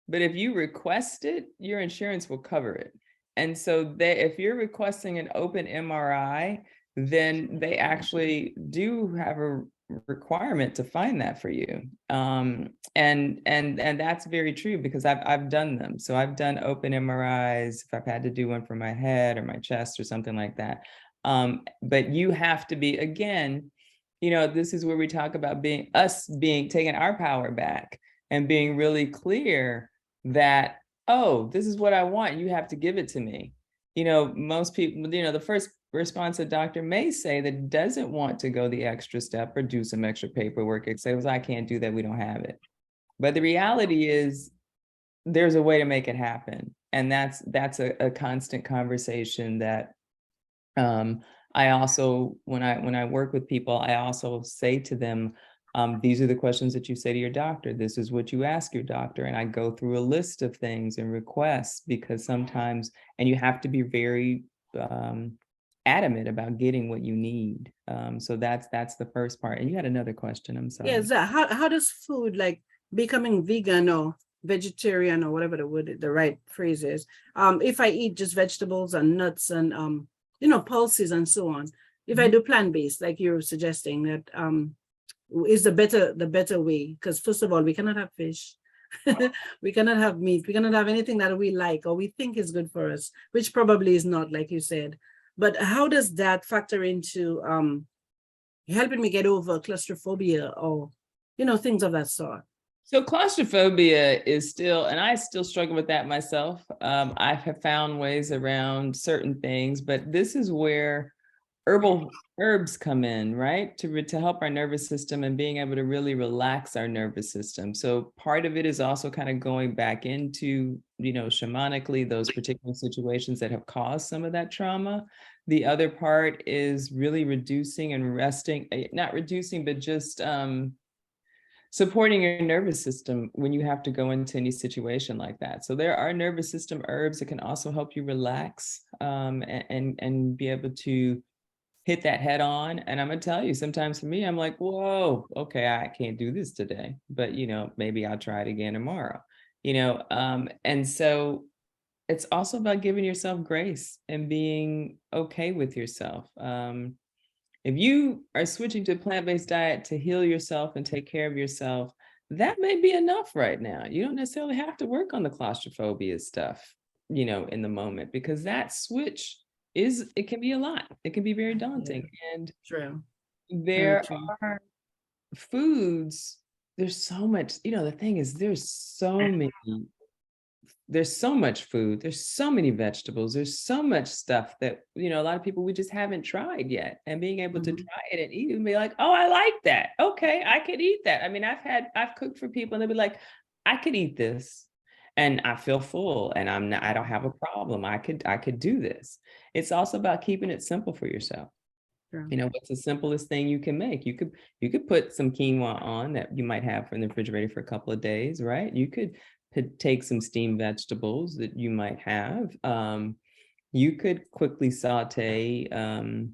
but if you request it, your insurance will cover it. And so if you're requesting an open MRI, then they actually do have a requirement to find that for you. And that's very true because I've done them. So I've done open MRIs if I've had to do one for my head or my chest or something like that. But you have to be, again, this is where we talk about taking our power back and being really clear that, oh, this is what I want. You have to give it to me. Most people, the first response a doctor may say that doesn't want to go the extra step or do some extra paperwork, it says, I can't do that, we don't have it. But the reality is there's a way to make it happen. And that's a constant conversation that I also, when I work with people, I also say to them, these are the questions that you say to your doctor. This is what you ask your doctor. And I go through a list of things and requests because sometimes, and you have to be very adamant about getting what you need. So that's the first part. And you had another question, I'm sorry. Yeah, how does food, like becoming vegan or vegetarian or whatever the right phrase is, if I eat just vegetables and nuts and pulses and so on, if I do plant-based, like you're suggesting, that is the better way? Because first of all, we cannot have fish, we cannot have meat, we cannot have anything that we like or we think is good for us, which probably is not, like you said. But how does that factor into helping me get over claustrophobia or things of that sort? So claustrophobia is still, and I still struggle with that myself. I have found ways around certain things, but this is where herbs come in, right? To help our nervous system and being able to really relax our nervous system. So part of it is also kind of going back into, shamanically, those particular situations that have caused some of that trauma. The other part is really reducing and resting, not reducing, but just supporting your nervous system when you have to go into any situation like that. So there are nervous system herbs that can also help you relax and be able to hit that head on. And I'm gonna tell you, sometimes for me, I'm like, whoa, okay, I can't do this today, but maybe I'll try it again tomorrow, and so it's also about giving yourself grace and being okay with yourself. If you are switching to a plant-based diet to heal yourself and take care of yourself, that may be enough right now. You don't necessarily have to work on the claustrophobia stuff, in the moment, because that switch it can be a lot. It can be very daunting. And True. There are foods, there's so much, the thing is there's so much food, there's so many vegetables, there's so much stuff that, a lot of people, we just haven't tried yet. And being able to try it and eat and be like, oh, I like that. Okay, I could eat that. I mean, I've cooked for people and they'll be like, I could eat this and I feel full and I don't have a problem. I could do this. It's also about keeping it simple for yourself. Sure. What's the simplest thing you can make? You could put some quinoa on that you might have in the refrigerator for a couple of days, right? You could take some steamed vegetables that you might have. you could quickly saute or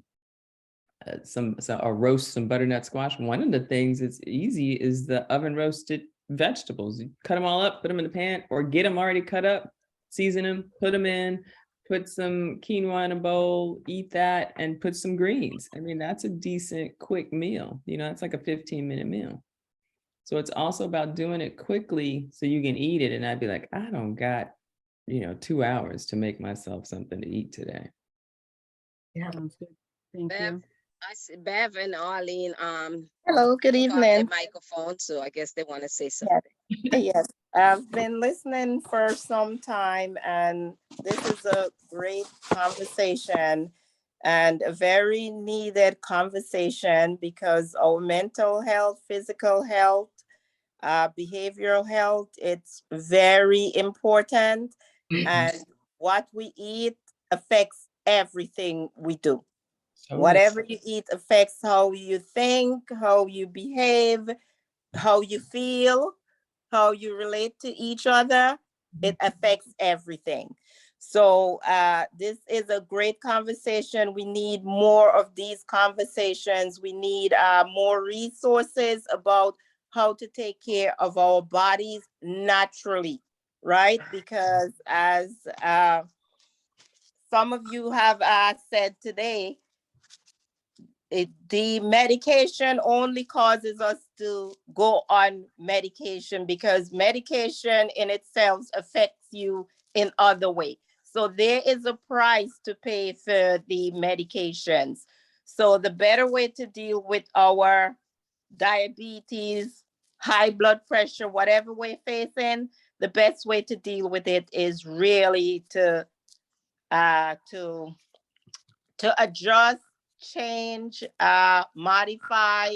roast some butternut squash. One of the things that's easy is the oven roasted vegetables. You cut them all up, put them in the pan, or get them already cut up, season them, put them in, put some quinoa in a bowl, eat that, and put some greens. I mean, that's a decent quick meal. You know, it's like a 15-minute meal. So it's also about doing it quickly so you can eat it. And I'd be like, I don't got, 2 hours to make myself something to eat today. Yeah. Sounds good. Thank Bev, you. I see Bev and Arlene, Hello, good took off their evening. microphone, so I guess they want to say something. Yes, I've been listening for some time, and this is a great conversation and a very needed conversation because our mental health, physical health, behavioral health, it's very important. And what we eat affects everything we do. Whatever you eat affects how you think, how you behave, how you feel, how you relate to each other. It affects everything. So this is a great conversation. We need more of these conversations. We need more resources about how to take care of our bodies naturally, right? Because as some of you have said today, the medication only causes us to go on medication because medication in itself affects you in other ways. So there is a price to pay for the medications. So the better way to deal with our diabetes, high blood pressure, whatever we're facing, the best way to deal with it is really to adjust, change, modify,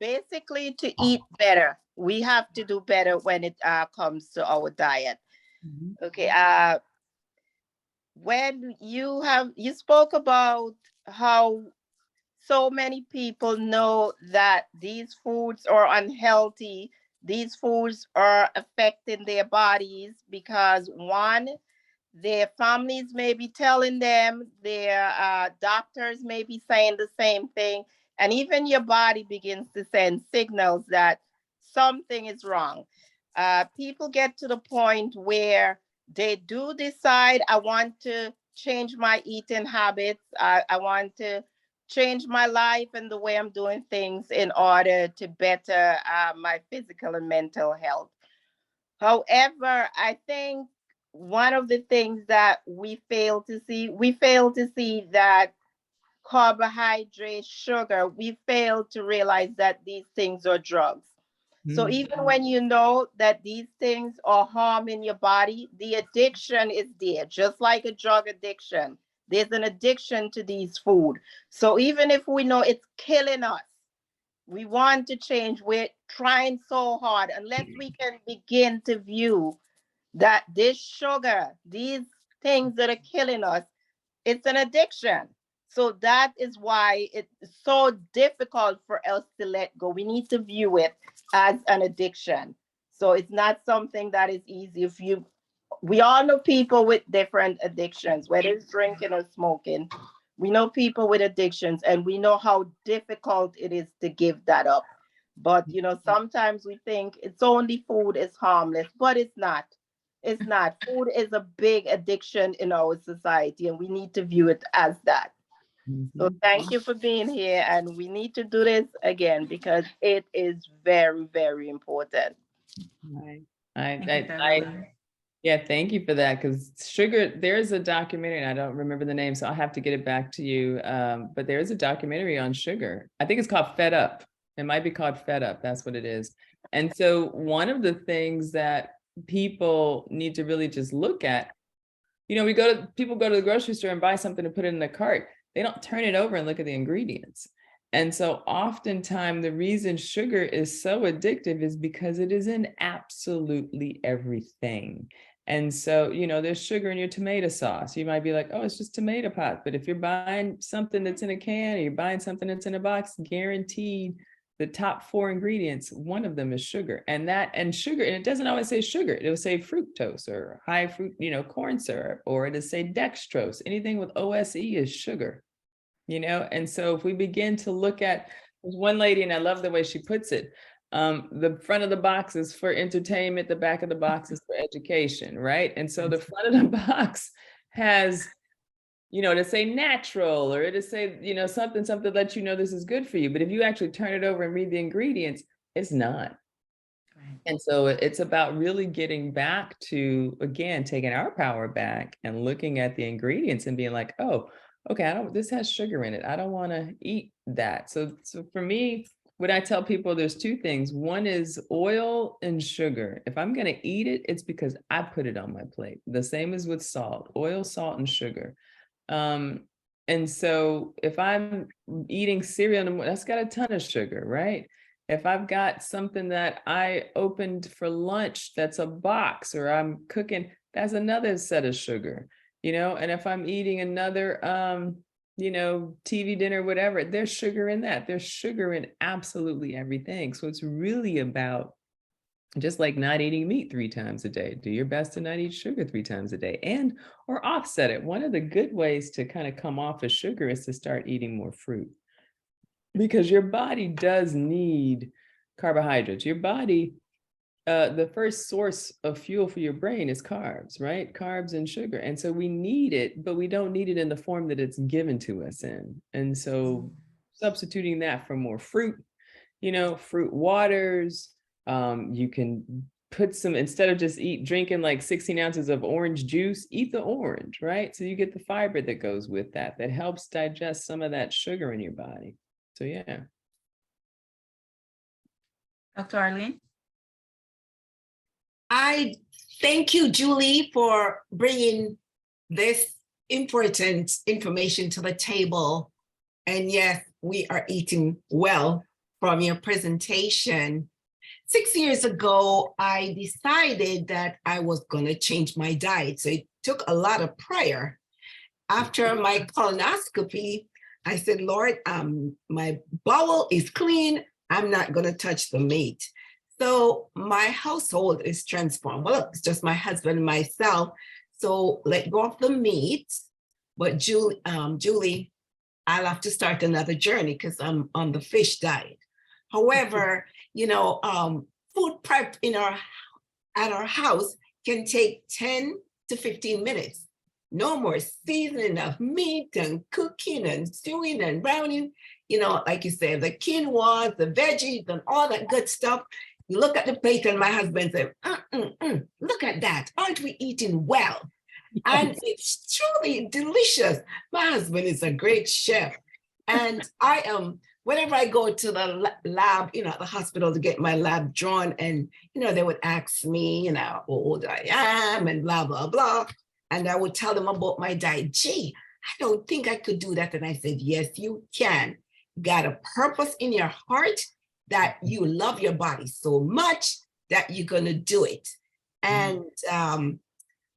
basically to eat better. We have to do better when it comes to our diet. Okay. When you spoke about how so many people know that these foods are unhealthy, these foods are affecting their bodies because one, their families may be telling them, their doctors may be saying the same thing, and even your body begins to send signals that something is wrong. People get to the point where they do decide, I want to change my eating habits. I want to change my life and the way I'm doing things in order to better my physical and mental health. However, I think one of the things that we fail to see that carbohydrate, sugar, we fail to realize that these things are drugs. So even when you know that these things are harming your body, the addiction is there, just like a drug addiction. There's an addiction to these food. So even if we know it's killing us, we want to change. We're trying so hard unless we can begin to view that this sugar, these things that are killing us, it's an addiction. So that is why it's so difficult for us to let go. We need to view it as an addiction. So it's not something that is easy. We all know people with different addictions, whether it's drinking or smoking. We know people with addictions and we know how difficult it is to give that up. But, sometimes we think it's only food is harmless, but it's not. It's not. Food is a big addiction in our society, and we need to view it as that. So thank you for being here, and we need to do this again because it is very, very important. Yeah, thank you for that. Because sugar, there's a documentary, and I don't remember the name, so I'll have to get it back to you. But there is a documentary on sugar. I think it's called Fed Up. It might be called Fed Up. That's what it is. And so one of the things that people need to really just look at, people go to the grocery store and buy something to put it in the cart. They don't turn it over and look at the ingredients. And so oftentimes the reason sugar is so addictive is because it is in absolutely everything. And so, there's sugar in your tomato sauce. You might be like, oh, it's just tomato pop. But if you're buying something that's in a can or you're buying something that's in a box, guaranteed the top 4 ingredients, one of them is sugar. And sugar, and it doesn't always say sugar. It'll say fructose or high fruit, corn syrup, or it'll say dextrose. Anything with OSE is sugar, And so if we begin to look at, there's one lady, and I love the way she puts it, the front of the box is for entertainment, the back of the box is for education, right? And so the front of the box has, to say natural, or to say, something that this is good for you. But if you actually turn it over and read the ingredients, it's not. Right. And so it's about really getting back to, again, taking our power back and looking at the ingredients and being like, oh, okay, this has sugar in it. I don't want to eat that. So for me, what I tell people, there's 2 things. One is oil and sugar. If I'm going to eat it, it's because I put it on my plate. The same as with salt, oil, salt, and sugar. And so if I'm eating cereal in the morning, that's got a ton of sugar, right? If I've got something that I opened for lunch, that's a box, or I'm cooking, that's another set of sugar, and if I'm eating another, TV dinner, whatever, there's sugar in that. There's sugar in absolutely everything. So it's really about just like not eating meat 3 times a day. Do your best to not eat sugar 3 times a day, or offset it. One of the good ways to kind of come off of sugar is to start eating more fruit, because your body does need carbohydrates. Your body, the first source of fuel for your brain is carbs, right? Carbs and sugar. And so we need it, but we don't need it in the form that it's given to us in. And so substituting that for more fruit, fruit waters, you can put some, instead of just drinking like 16 ounces of orange juice, eat the orange, right? So you get the fiber that goes with that helps digest some of that sugar in your body. So yeah. Dr. Arlene? I thank you, Julie, for bringing this important information to the table. And yes, we are eating well from your presentation. 6 years ago, I decided that I was going to change my diet. So it took a lot of prayer. After my colonoscopy, I said, Lord, my bowel is clean. I'm not going to touch the meat. So my household is transformed. Well, it's just my husband and myself. So let go of the meat. But Julie, I'll have to start another journey because I'm on the fish diet. However, food prep at our house can take 10 to 15 minutes. No more seasoning of meat and cooking and stewing and browning. Like you said, the quinoa, the veggies and all that good stuff. You look at the plate and my husband said, look at that. Aren't we eating well? And it's truly delicious. My husband is a great chef. And I am, whenever I go to the lab, at the hospital to get my lab drawn, and, they would ask me, how old I am and blah, blah, blah. And I would tell them about my diet. Gee, I don't think I could do that. And I said, yes, you can. Got a purpose in your heart that you love your body so much that you're going to do it. And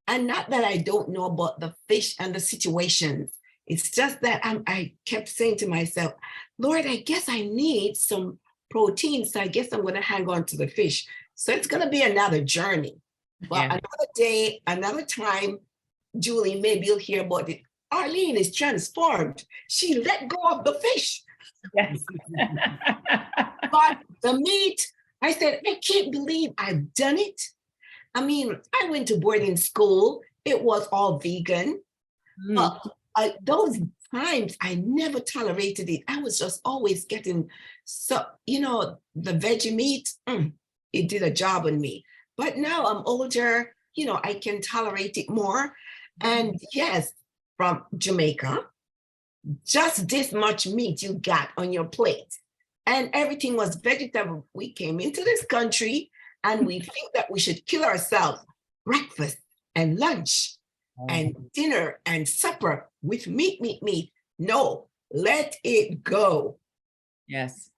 not that I don't know about the fish and the situations. It's just that I kept saying to myself, Lord, I guess I need some protein. So I guess I'm going to hang on to the fish. So it's going to be another journey. But another day, another time, Julie, maybe you'll hear about it. Arlene is transformed. She let go of the fish. Yes. But the meat, I said, I can't believe I've done it. I mean, I went to boarding school. It was all vegan. But those times I never tolerated it. I was just always getting, the veggie meat, it did a job on me. But now I'm older, I can tolerate it more. And yes, from Jamaica, just this much meat you got on your plate. And everything was vegetable. We came into this country and we think that we should kill ourselves. Breakfast and lunch and dinner and supper with meat. No, let it go. Yes.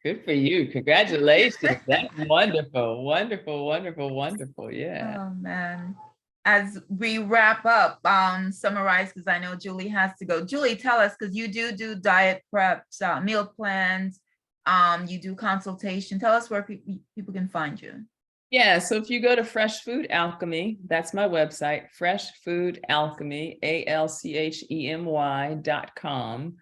Good for you. Congratulations. That's wonderful. Yeah. Oh, man. As we wrap up, summarize, because I know Julie has to go. Julie, tell us, because you do diet preps, meal plans. You do consultation. Tell us where people can find you. Yeah, so if you go to Fresh Food Alchemy, that's my website, Fresh Food Alchemy, ALCHEMY.com.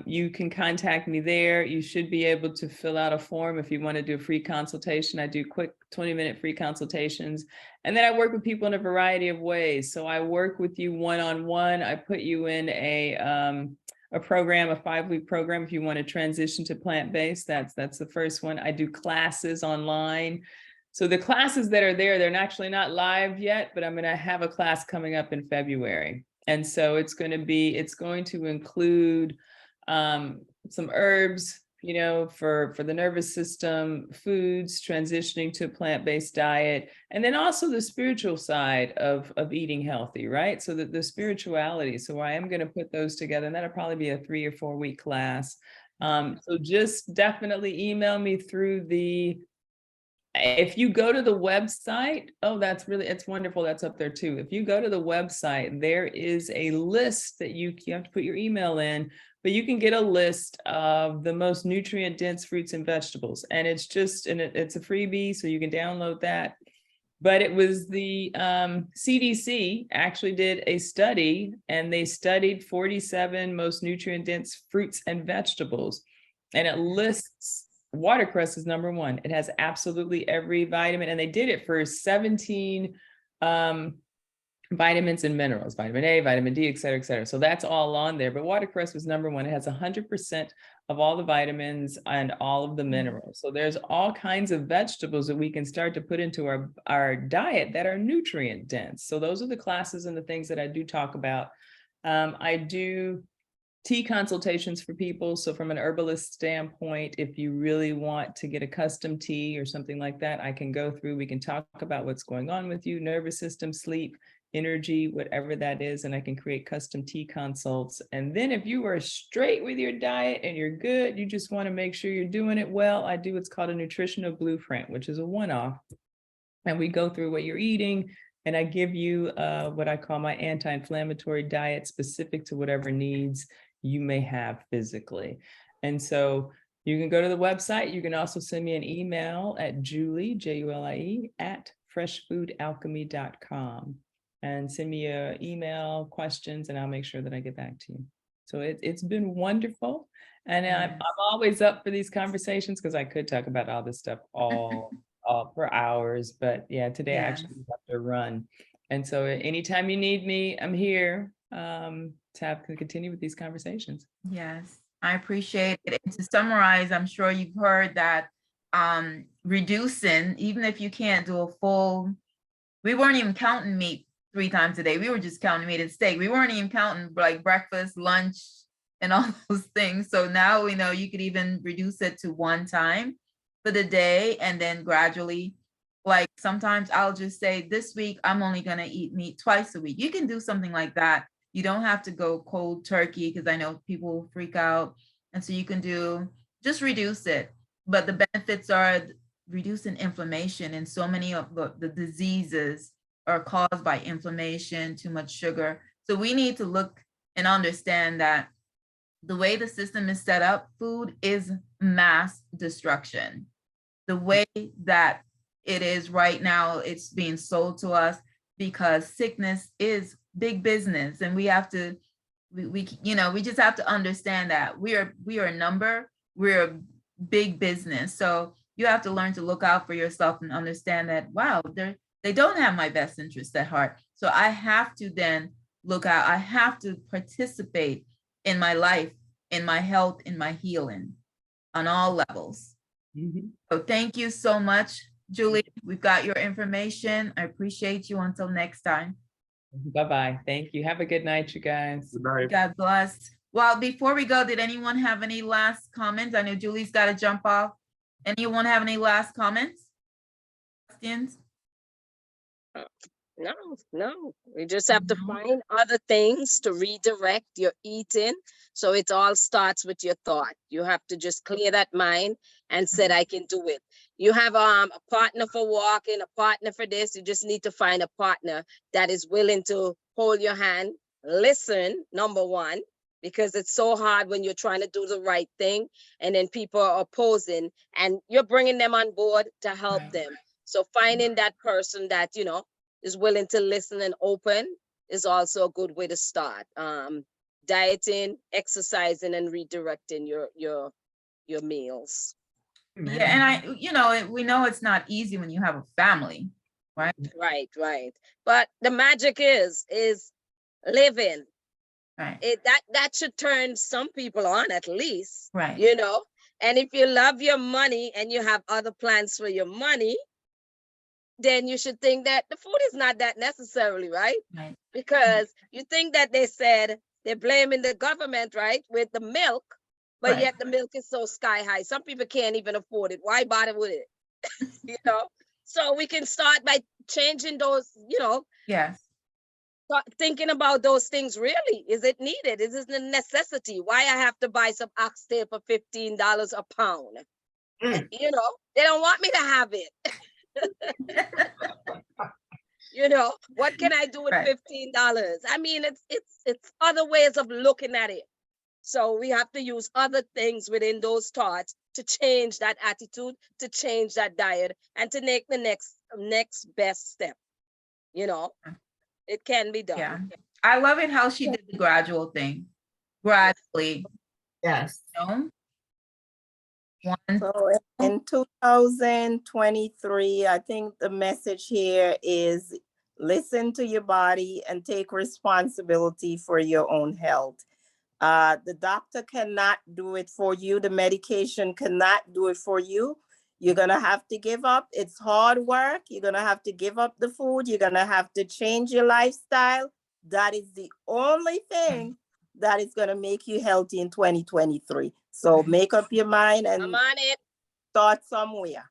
You can contact me there. You should be able to fill out a form if you want to do a free consultation. I do quick 20-minute free consultations. And then I work with people in a variety of ways. So I work with you one-on-one. I put you in a program, a 5-week program. If you want to transition to plant-based, that's the first one. I do classes online. So the classes that are there, they're actually not live yet, but I'm going to have a class coming up in February. And so it's going to include some herbs, you know, for the nervous system, foods, transitioning to a plant-based diet, and then also the spiritual side of eating healthy, right? So the spirituality. So I am going to put those together, and that'll probably be a 3 or 4 week class. So just definitely email me through if you go to the website, it's wonderful. That's up there too. If you go to the website, there is a list that you have to put your email in, but you can get a list of the most nutrient dense fruits and vegetables. And it's a freebie, so you can download that. But it was the CDC actually did a study, and they studied 47 most nutrient dense fruits and vegetables. And it lists watercress is number 1. It has absolutely every vitamin, and they did it for 17 vitamins and minerals, vitamin A, vitamin D, et cetera, et cetera. So that's all on there. But watercress was number 1. It has 100% of all the vitamins and all of the minerals. So there's all kinds of vegetables that we can start to put into our diet that are nutrient dense. So those are the classes and the things that I do talk about. I do tea consultations for people. So from an herbalist standpoint, if you really want to get a custom tea or something like that, I can go through, we can talk about what's going on with you, nervous system, sleep, energy, whatever that is, and I can create custom tea consults. And then if you are straight with your diet and you're good, you just want to make sure you're doing it well, I do what's called a nutritional blueprint, which is a one-off. And we go through what you're eating, and I give you what I call my anti-inflammatory diet specific to whatever needs you may have physically. And so you can go to the website. You can also send me an email at Julie, Julie, at freshfoodalchemy.com, and send me an email, questions, and I'll make sure that I get back to you. So it's been wonderful. And I'm always up for these conversations because I could talk about all this stuff all for hours. But yeah, today I actually have to run. And so anytime you need me, I'm here to continue with these conversations. Yes, I appreciate it. And to summarize, I'm sure you've heard that reducing, even if you can't do a full, we weren't even counting meat 3 times a day. We were just counting meat and steak. We weren't even counting like breakfast, lunch, and all those things. So now we know you could even reduce it to 1 time for the day, and then gradually, like sometimes I'll just say this week, I'm only going to eat meat twice a week. You can do something like that. You don't have to go cold turkey, because I know people freak out. And so you can just reduce it. But the benefits are reducing inflammation, and so many of the diseases are caused by inflammation, too much sugar. So we need to look and understand that the way the system is set up, food is mass destruction. The way that it is right now, it's being sold to us because sickness is big business, and we have to, we just have to understand that we are a number, we're a big business. So you have to learn to look out for yourself and understand that, wow, they don't have my best interest at heart. So I have to then look out. I have to participate in my life, in my health, in my healing on all levels. Mm-hmm. So thank you so much, Julie. We've got your information. I appreciate you. Until next time. Bye-bye. Thank you. Have a good night, you guys. Good night. God bless. Well, before we go, did anyone have any last comments? I know Julie's got to jump off. Anyone have any last comments? Questions? No. We just have to find other things to redirect your eating. So it all starts with your thought. You have to just clear that mind and said, I can do it. You have a partner for walking, a partner for this. You just need to find a partner that is willing to hold your hand, listen, number one, because it's so hard when you're trying to do the right thing and then people are opposing and you're bringing them on board to help Right. them. So finding that person that, is willing to listen and open is also a good way to start. Dieting, exercising, and redirecting your meals. Yeah, and we know it's not easy when you have a family, right? Right. But the magic is living. Right. That should turn some people on at least, Right. And if you love your money and you have other plans for your money, then you should think that the food is not that necessarily, right? Right. Because you think that they said they're blaming the government, right, with the milk, but Right. yet the milk is so sky high. Some people can't even afford it. Why bother with it? So we can start by changing those, Yes. start thinking about those things. Really, is it needed? Is this a necessity? Why I have to buy some oxtail for $15 a pound? Mm. They don't want me to have it. What can I do with Right. $15? I mean, it's other ways of looking at it. So we have to use other things within those thoughts to change that attitude, to change that diet, and to make the next best step. It can be done. Yeah. I love it how she did the gradual thing. Gradually, Yes. One. So in 2023, I think the message here is listen to your body and take responsibility for your own health. The doctor cannot do it for you. The medication cannot do it for you. You're going to have to give up. It's hard work. You're going to have to give up the food. You're going to have to change your lifestyle. That is the only thing that is going to make you healthy in 2023. So make up your mind I'm and on it. start somewhere.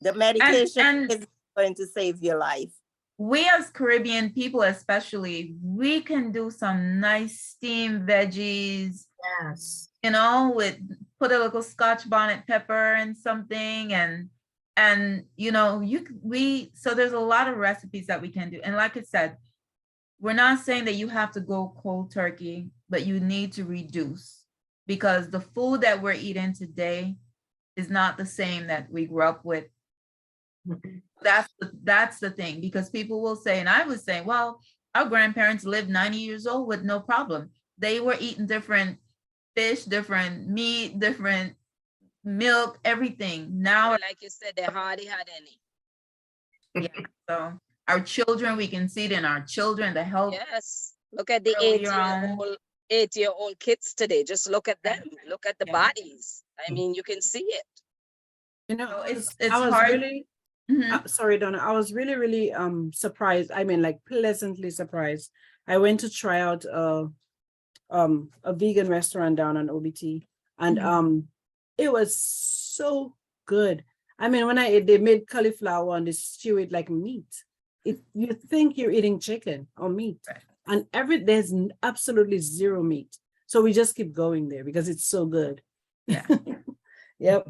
The medication is going to save your life. We as Caribbean people, especially, we can do some nice steamed veggies. Yes. With put a little Scotch bonnet pepper and something, and so there's a lot of recipes that we can do. And like I said, we're not saying that you have to go cold turkey, but you need to reduce, because the food that we're eating today is not the same that we grew up with. That's the thing, because people will say, and I was saying, well, our grandparents lived 90 years old with no problem. They were eating different fish, different meat, different milk, everything. Now, like you said, they're hardly had any. yeah, so our children, we can see it in our children, the health. Yes. Look at the earlier on. 8-year-old kids today. Just look at them. Look at the Yeah. bodies. I mean, you can see it. It's I was hard. really, sorry, Donna, I was really, really surprised. I mean, like pleasantly surprised. I went to try out a vegan restaurant down on OBT, and it was so good. I mean, when I ate, they made cauliflower and they stew it like meat. You think you're eating chicken or meat, and there's absolutely zero meat. So we just keep going there because it's so good. Yeah. Yep.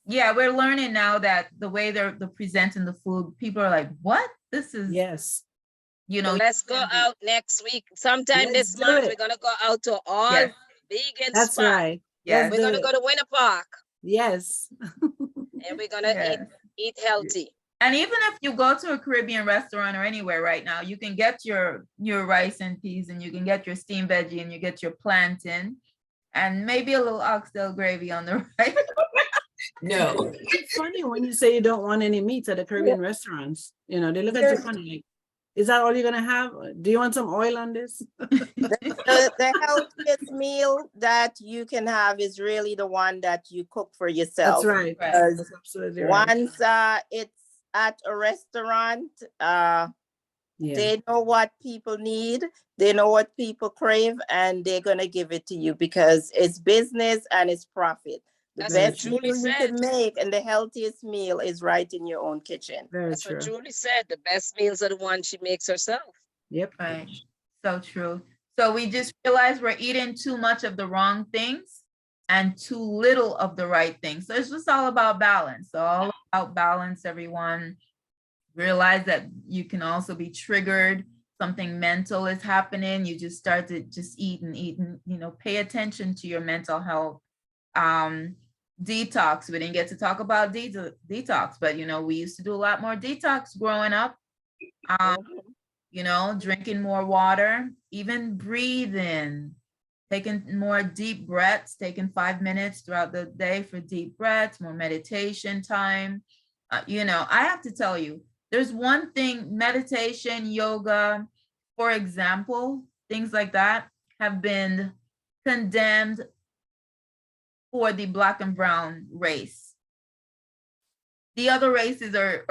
Yeah, we're learning now that the way they're presenting the food, people are like, what? This is, Yes. So let's go out next week. Sometime Let's this do month, it. we're going to go out to all Yes. vegan That's spots. right. Yes. We're going to go to Winter Park Yes. and we're going to Yes. eat healthy. And even if you go to a Caribbean restaurant or anywhere right now, you can get your rice and peas, and you can get your steamed veggie, and you get your plantain, and maybe a little oxtail gravy on the right. No. It's funny when you say you don't want any meat at the Caribbean restaurants. They look at you funny like, is that all you're gonna have? Do you want some oil on this? The healthiest meal that you can have is really the one that you cook for yourself. That's right. Right. That's absolutely right. Once it's at a restaurant, Yeah. they know what people need, they know what people crave, and they're gonna give it to you because it's business and it's profit. The That's what best meal Julie you said. can make and the healthiest meal is right in your own kitchen. Very That's true. what Julie said. The best meals are the ones she makes herself. Yep. Right. So true. So we just realized we're eating too much of the wrong things and too little of the right things. So it's just all about balance. So all about balance, everyone. Realize that you can also be triggered something mental is happening, you just start to just eat and eat and, pay attention to your mental health. Detox, we didn't get to talk about detox, but we used to do a lot more detox growing up. Drinking more water, even breathing, taking more deep breaths, taking 5 minutes throughout the day for deep breaths, more meditation time. I have to tell you, there's one thing, meditation, yoga, for example, things like that have been condemned for the Black and brown race. The other races are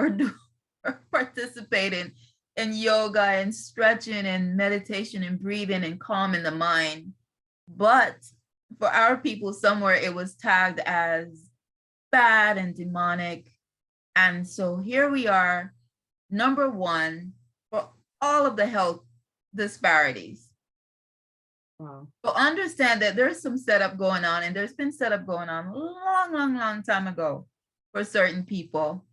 participating in yoga and stretching and meditation and breathing and calming the mind. But for our people, somewhere it was tagged as bad and demonic. And so here we are, number one for all of the health disparities. Wow. So understand that there's some setup going on, and there's been setup going on a long time ago for certain people,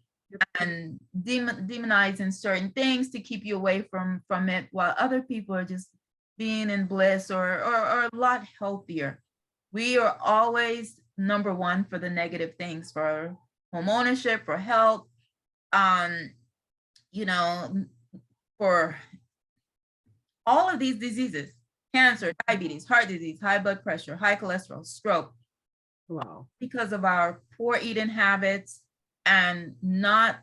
and demonizing certain things to keep you away from it, while other people are just being in bliss or a lot healthier. We are always number one for the negative things, for home ownership, for health, for all of these diseases, cancer, diabetes, heart disease, high blood pressure, high cholesterol, stroke. Wow. Because of our poor eating habits and not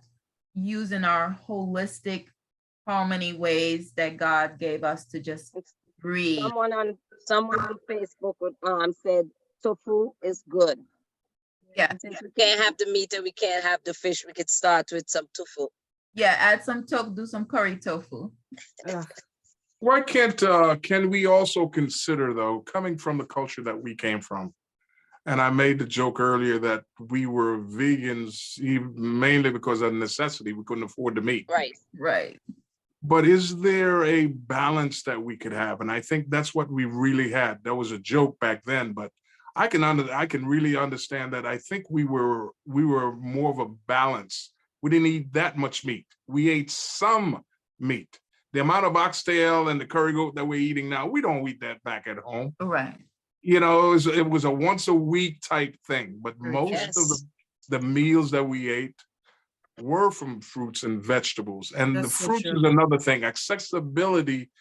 using our holistic harmony ways that God gave us to just breathe. Someone on Facebook said tofu is good. Yeah. Since we can't have the meat and we can't have the fish, we could start with some tofu. Yeah, add some tofu, do some curry tofu. Why can we also consider, though, coming from the culture that we came from, and I made the joke earlier that we were vegans mainly because of necessity, we couldn't afford the meat. Right. But is there a balance that we could have? And I think that's what we really had. That was a joke back then, but I can really understand that. I think we were more of a balance. We didn't eat that much meat. We ate some meat. The amount of oxtail and the curry goat that we're eating now, we don't eat that back at home. Right. It was a once a week type thing, but most of the meals that we ate were from fruits and vegetables. And That's the so fruits true. is another thing, accessibility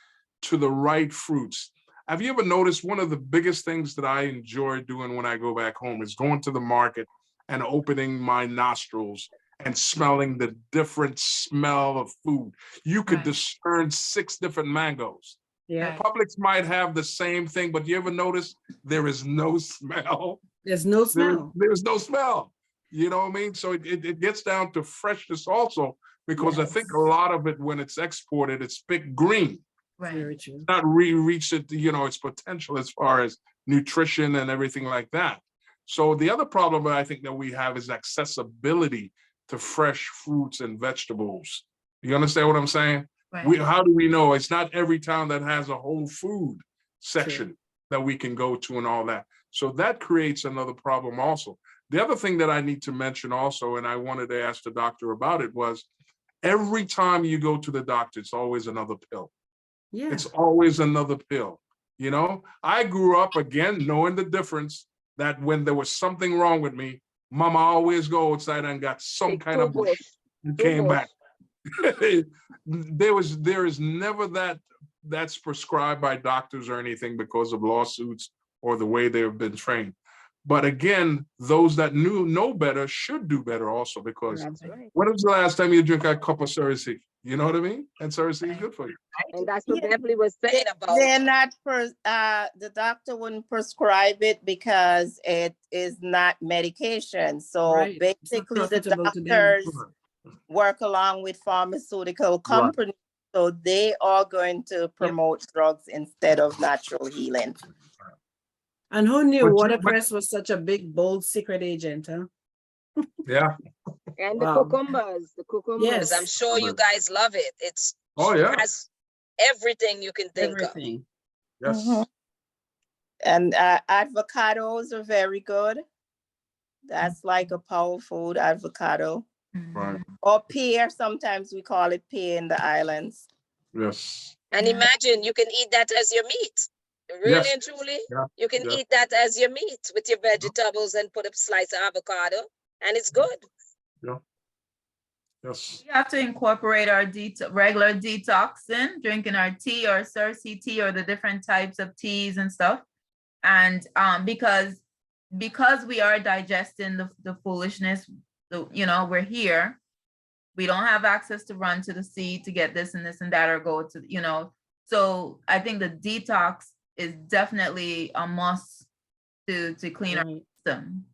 to the right fruits. Have you ever noticed one of the biggest things that I enjoy doing when I go back home is going to the market and opening my nostrils and smelling the different smell of food? You could discern 6 different mangoes. Yeah. Publix might have the same thing, but you ever notice there is no smell? There's no smell. There's no smell. You know what I mean? So it gets down to freshness also, because I think a lot of it, when it's exported, it's picked green. Right. Very true. Not reached its potential as far as nutrition and everything like that. So the other problem I think that we have is accessibility to fresh fruits and vegetables. You understand what I'm saying? Right. How do we know? It's not every town that has a whole food section that we can go to and all that. So that creates another problem also. The other thing that I need to mention also, and I wanted to ask the doctor about it, was every time you go to the doctor, it's always another pill. Yeah. It's always another pill. I grew up, again, knowing the difference, that when there was something wrong with me, Mama always go outside and got some kind of bush and came back. There is never that's prescribed by doctors or anything because of lawsuits or the way they have been trained. But again, those that know better should do better also, because when was the last time you drink a cup of Cersei? You know what I mean? And Cersei is good for you. And that's what Beverly was saying about. They're not the doctor wouldn't prescribe it because it is not medication. So basically the doctors work along with pharmaceutical companies. So they are going to promote drugs instead of natural healing. And who knew watercress was such a big, bold secret agent, huh? Yeah. And the cucumbers. Yes. I'm sure you guys love it. It's has everything you can think of. Yes. And avocados are very good. That's like a power food, avocado. Right. Or pear, sometimes we call it pear in the islands. Yes. And Yeah. imagine you can eat that as your meat. Really Yes. and truly, Yeah, you can yeah. eat that as your meat with your vegetables and put a slice of avocado, and it's good. Yeah. Yes. We have to incorporate our regular detoxing, drinking our tea or Cersei tea or the different types of teas and stuff. And because we are digesting the foolishness, we're here. We don't have access to run to the sea to get this and this and that or go to, so I think the detox is definitely a must to clean our Right. system.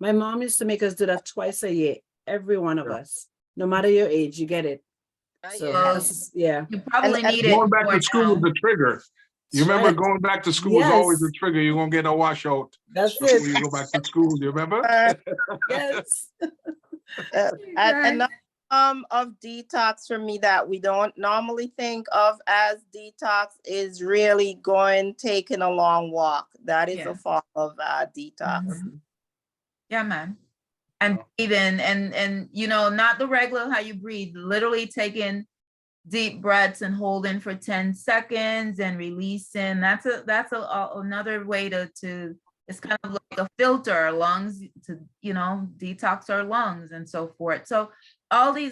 My mom used to make us do that twice a year, every one of Yeah. us, no matter your age, you get it. Ah, So yeah. that's, yeah, You probably And need it Going back more to school is now. a trigger. You That's remember right. going back to school is always a Yes, trigger. You're gonna get a washout that's before it. you go back to school. You remember? Yes. And another of detox for me that we don't normally think of as detox is really taking a long walk. That is Yeah. a form of detox. Mhm. Yeah, man. And breathing and not the regular how you breathe, literally taking deep breaths and holding for 10 seconds and releasing. That's another way to it's kind of like a filter, our lungs to, detox our lungs and so forth. So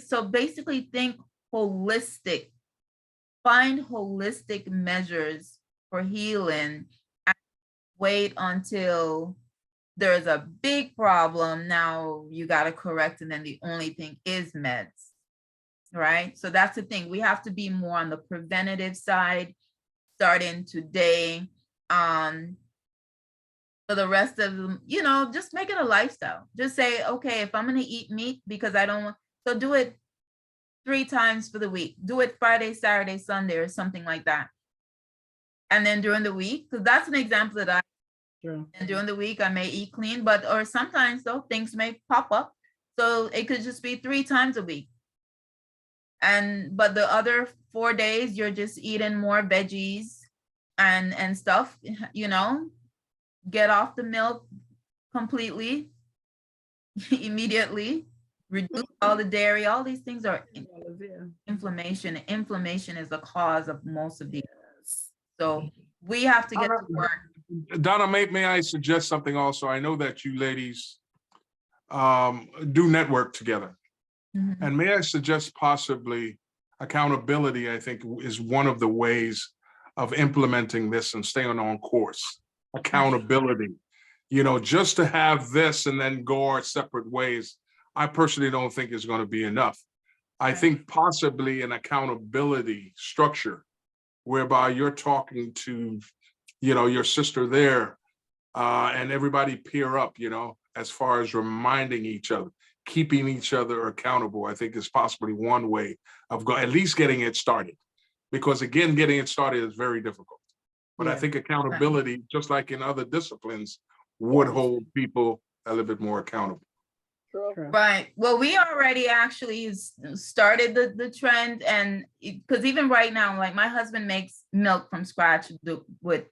so basically think holistic, find holistic measures for healing and wait until there's a big problem. Now you got to correct. And then the only thing is meds. Right. So that's the thing. We have to be more on the preventative side starting today. For the rest of them, just make it a lifestyle. Just say, okay, if I'm going to eat meat because I don't want, so do it 3 times for the week. Do it Friday, Saturday, Sunday, or something like that. And then during the week, because that's an example that True. and during the week I may eat clean, or sometimes though things may pop up. So it could just be 3 times a week. But the other 4 days, you're just eating more veggies and stuff, get off the milk completely, immediately, reduce all the dairy. All these things are inflammation. Inflammation is the cause of most of these. So we have to get to work. Donna, may I suggest something also? I know that you ladies do network together. Mhm. And may I suggest possibly accountability, I think, is one of the ways of implementing this and staying on course. Accountability, just to have this and then go our separate ways, I personally don't think is going to be enough. I think possibly an accountability structure whereby you're talking to, your sister there and everybody peer up, as far as reminding each other, keeping each other accountable, I think is possibly one way of at least getting it started. Because again, getting it started is very difficult. But I Yeah. think accountability, just like in other disciplines, would hold people a little bit more accountable. True. Right. Well, we already actually started the trend, and because even right now, like my husband makes milk from scratch with,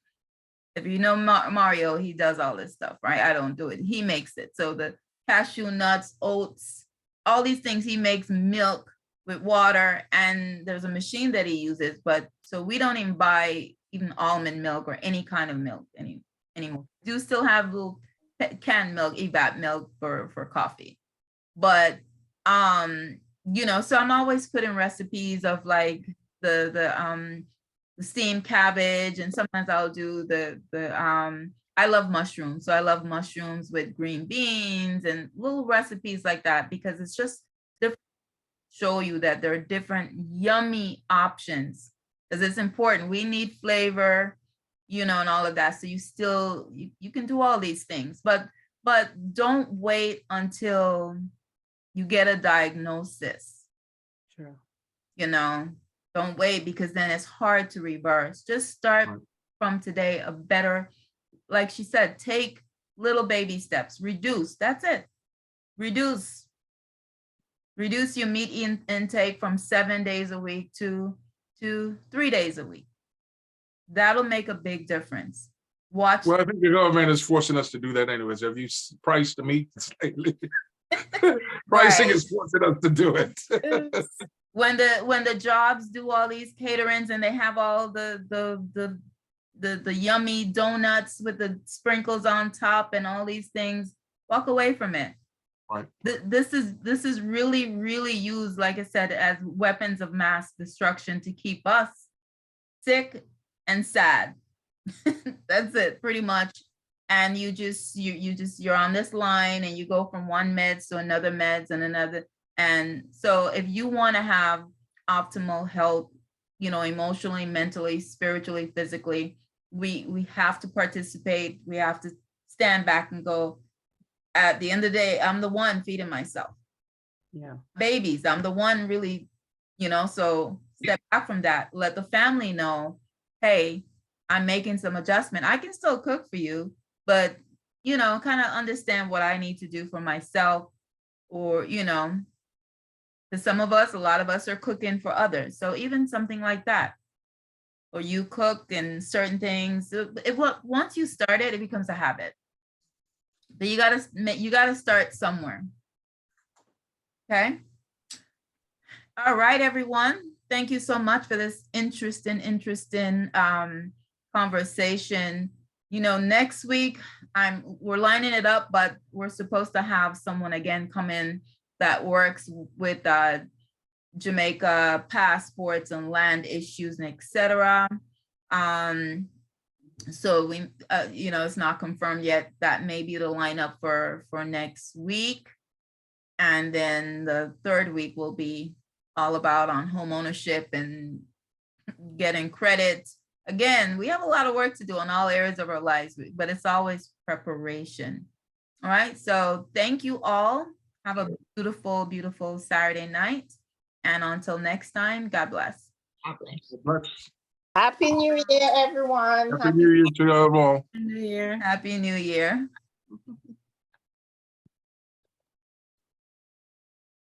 if you know Mario, he does all this stuff, right? I don't do it. He makes it. So the cashew nuts, oats, all these things, he makes milk with water, and there's a machine that he uses. But so we don't even buy even almond milk or any kind of milk anymore. We do still have little canned milk, evap milk for coffee. But so I'm always putting recipes of like the steamed cabbage, and sometimes I'll do I love mushrooms. So I love mushrooms with green beans and little recipes like that, because it's just different. Show you that there are different yummy options, because it's important. We need flavor, and all of that. So you can do all these things, but don't wait until you get a diagnosis. True. Don't wait, because then it's hard to reverse. Just start from today, a better, like she said, take little baby steps, reduce, that's it. Reduce your meat intake from 7 days a week to 3 days a week. That'll make a big difference. Watch. Well, I think the government is forcing us to do that anyways. Have you priced the meat lately? Pricing is forcing us to do it. when the jobs do all these caterings and they have all the yummy donuts with the sprinkles on top and all these things, walk away from it. Right. This is really, really used, like I said, as weapons of mass destruction to keep us sick and sad. That's it, pretty much. And you're on this line and you go from one meds to another meds and another. And so if you want to have optimal health, emotionally, mentally, spiritually, physically, we have to participate. We have to stand back and go, at the end of the day, I'm the one feeding myself. Yeah. Babies, I'm the one really, so step back from that. Let the family know, hey, I'm making some adjustment. I can still cook for you, but, kind of understand what I need to do for myself, or, because a lot of us are cooking for others. So even something like that, or you cook and certain things, once you start it, it becomes a habit. But you gotta start somewhere. Okay. All right, everyone. Thank you so much for this interesting conversation. Next week we're lining it up, but we're supposed to have someone again come in that works with Jamaica passports and land issues and etc. So we, it's not confirmed yet. That may be the lineup for next week. And then the third week will be all about on home ownership and getting credit. Again, we have a lot of work to do in all areas of our lives, but it's always preparation. All right. So thank you all. Have a beautiful, beautiful Saturday night. And until next time, God bless. God bless. Bless. Happy New Year, everyone. Happy New Year to you all. New Year. Happy New Year.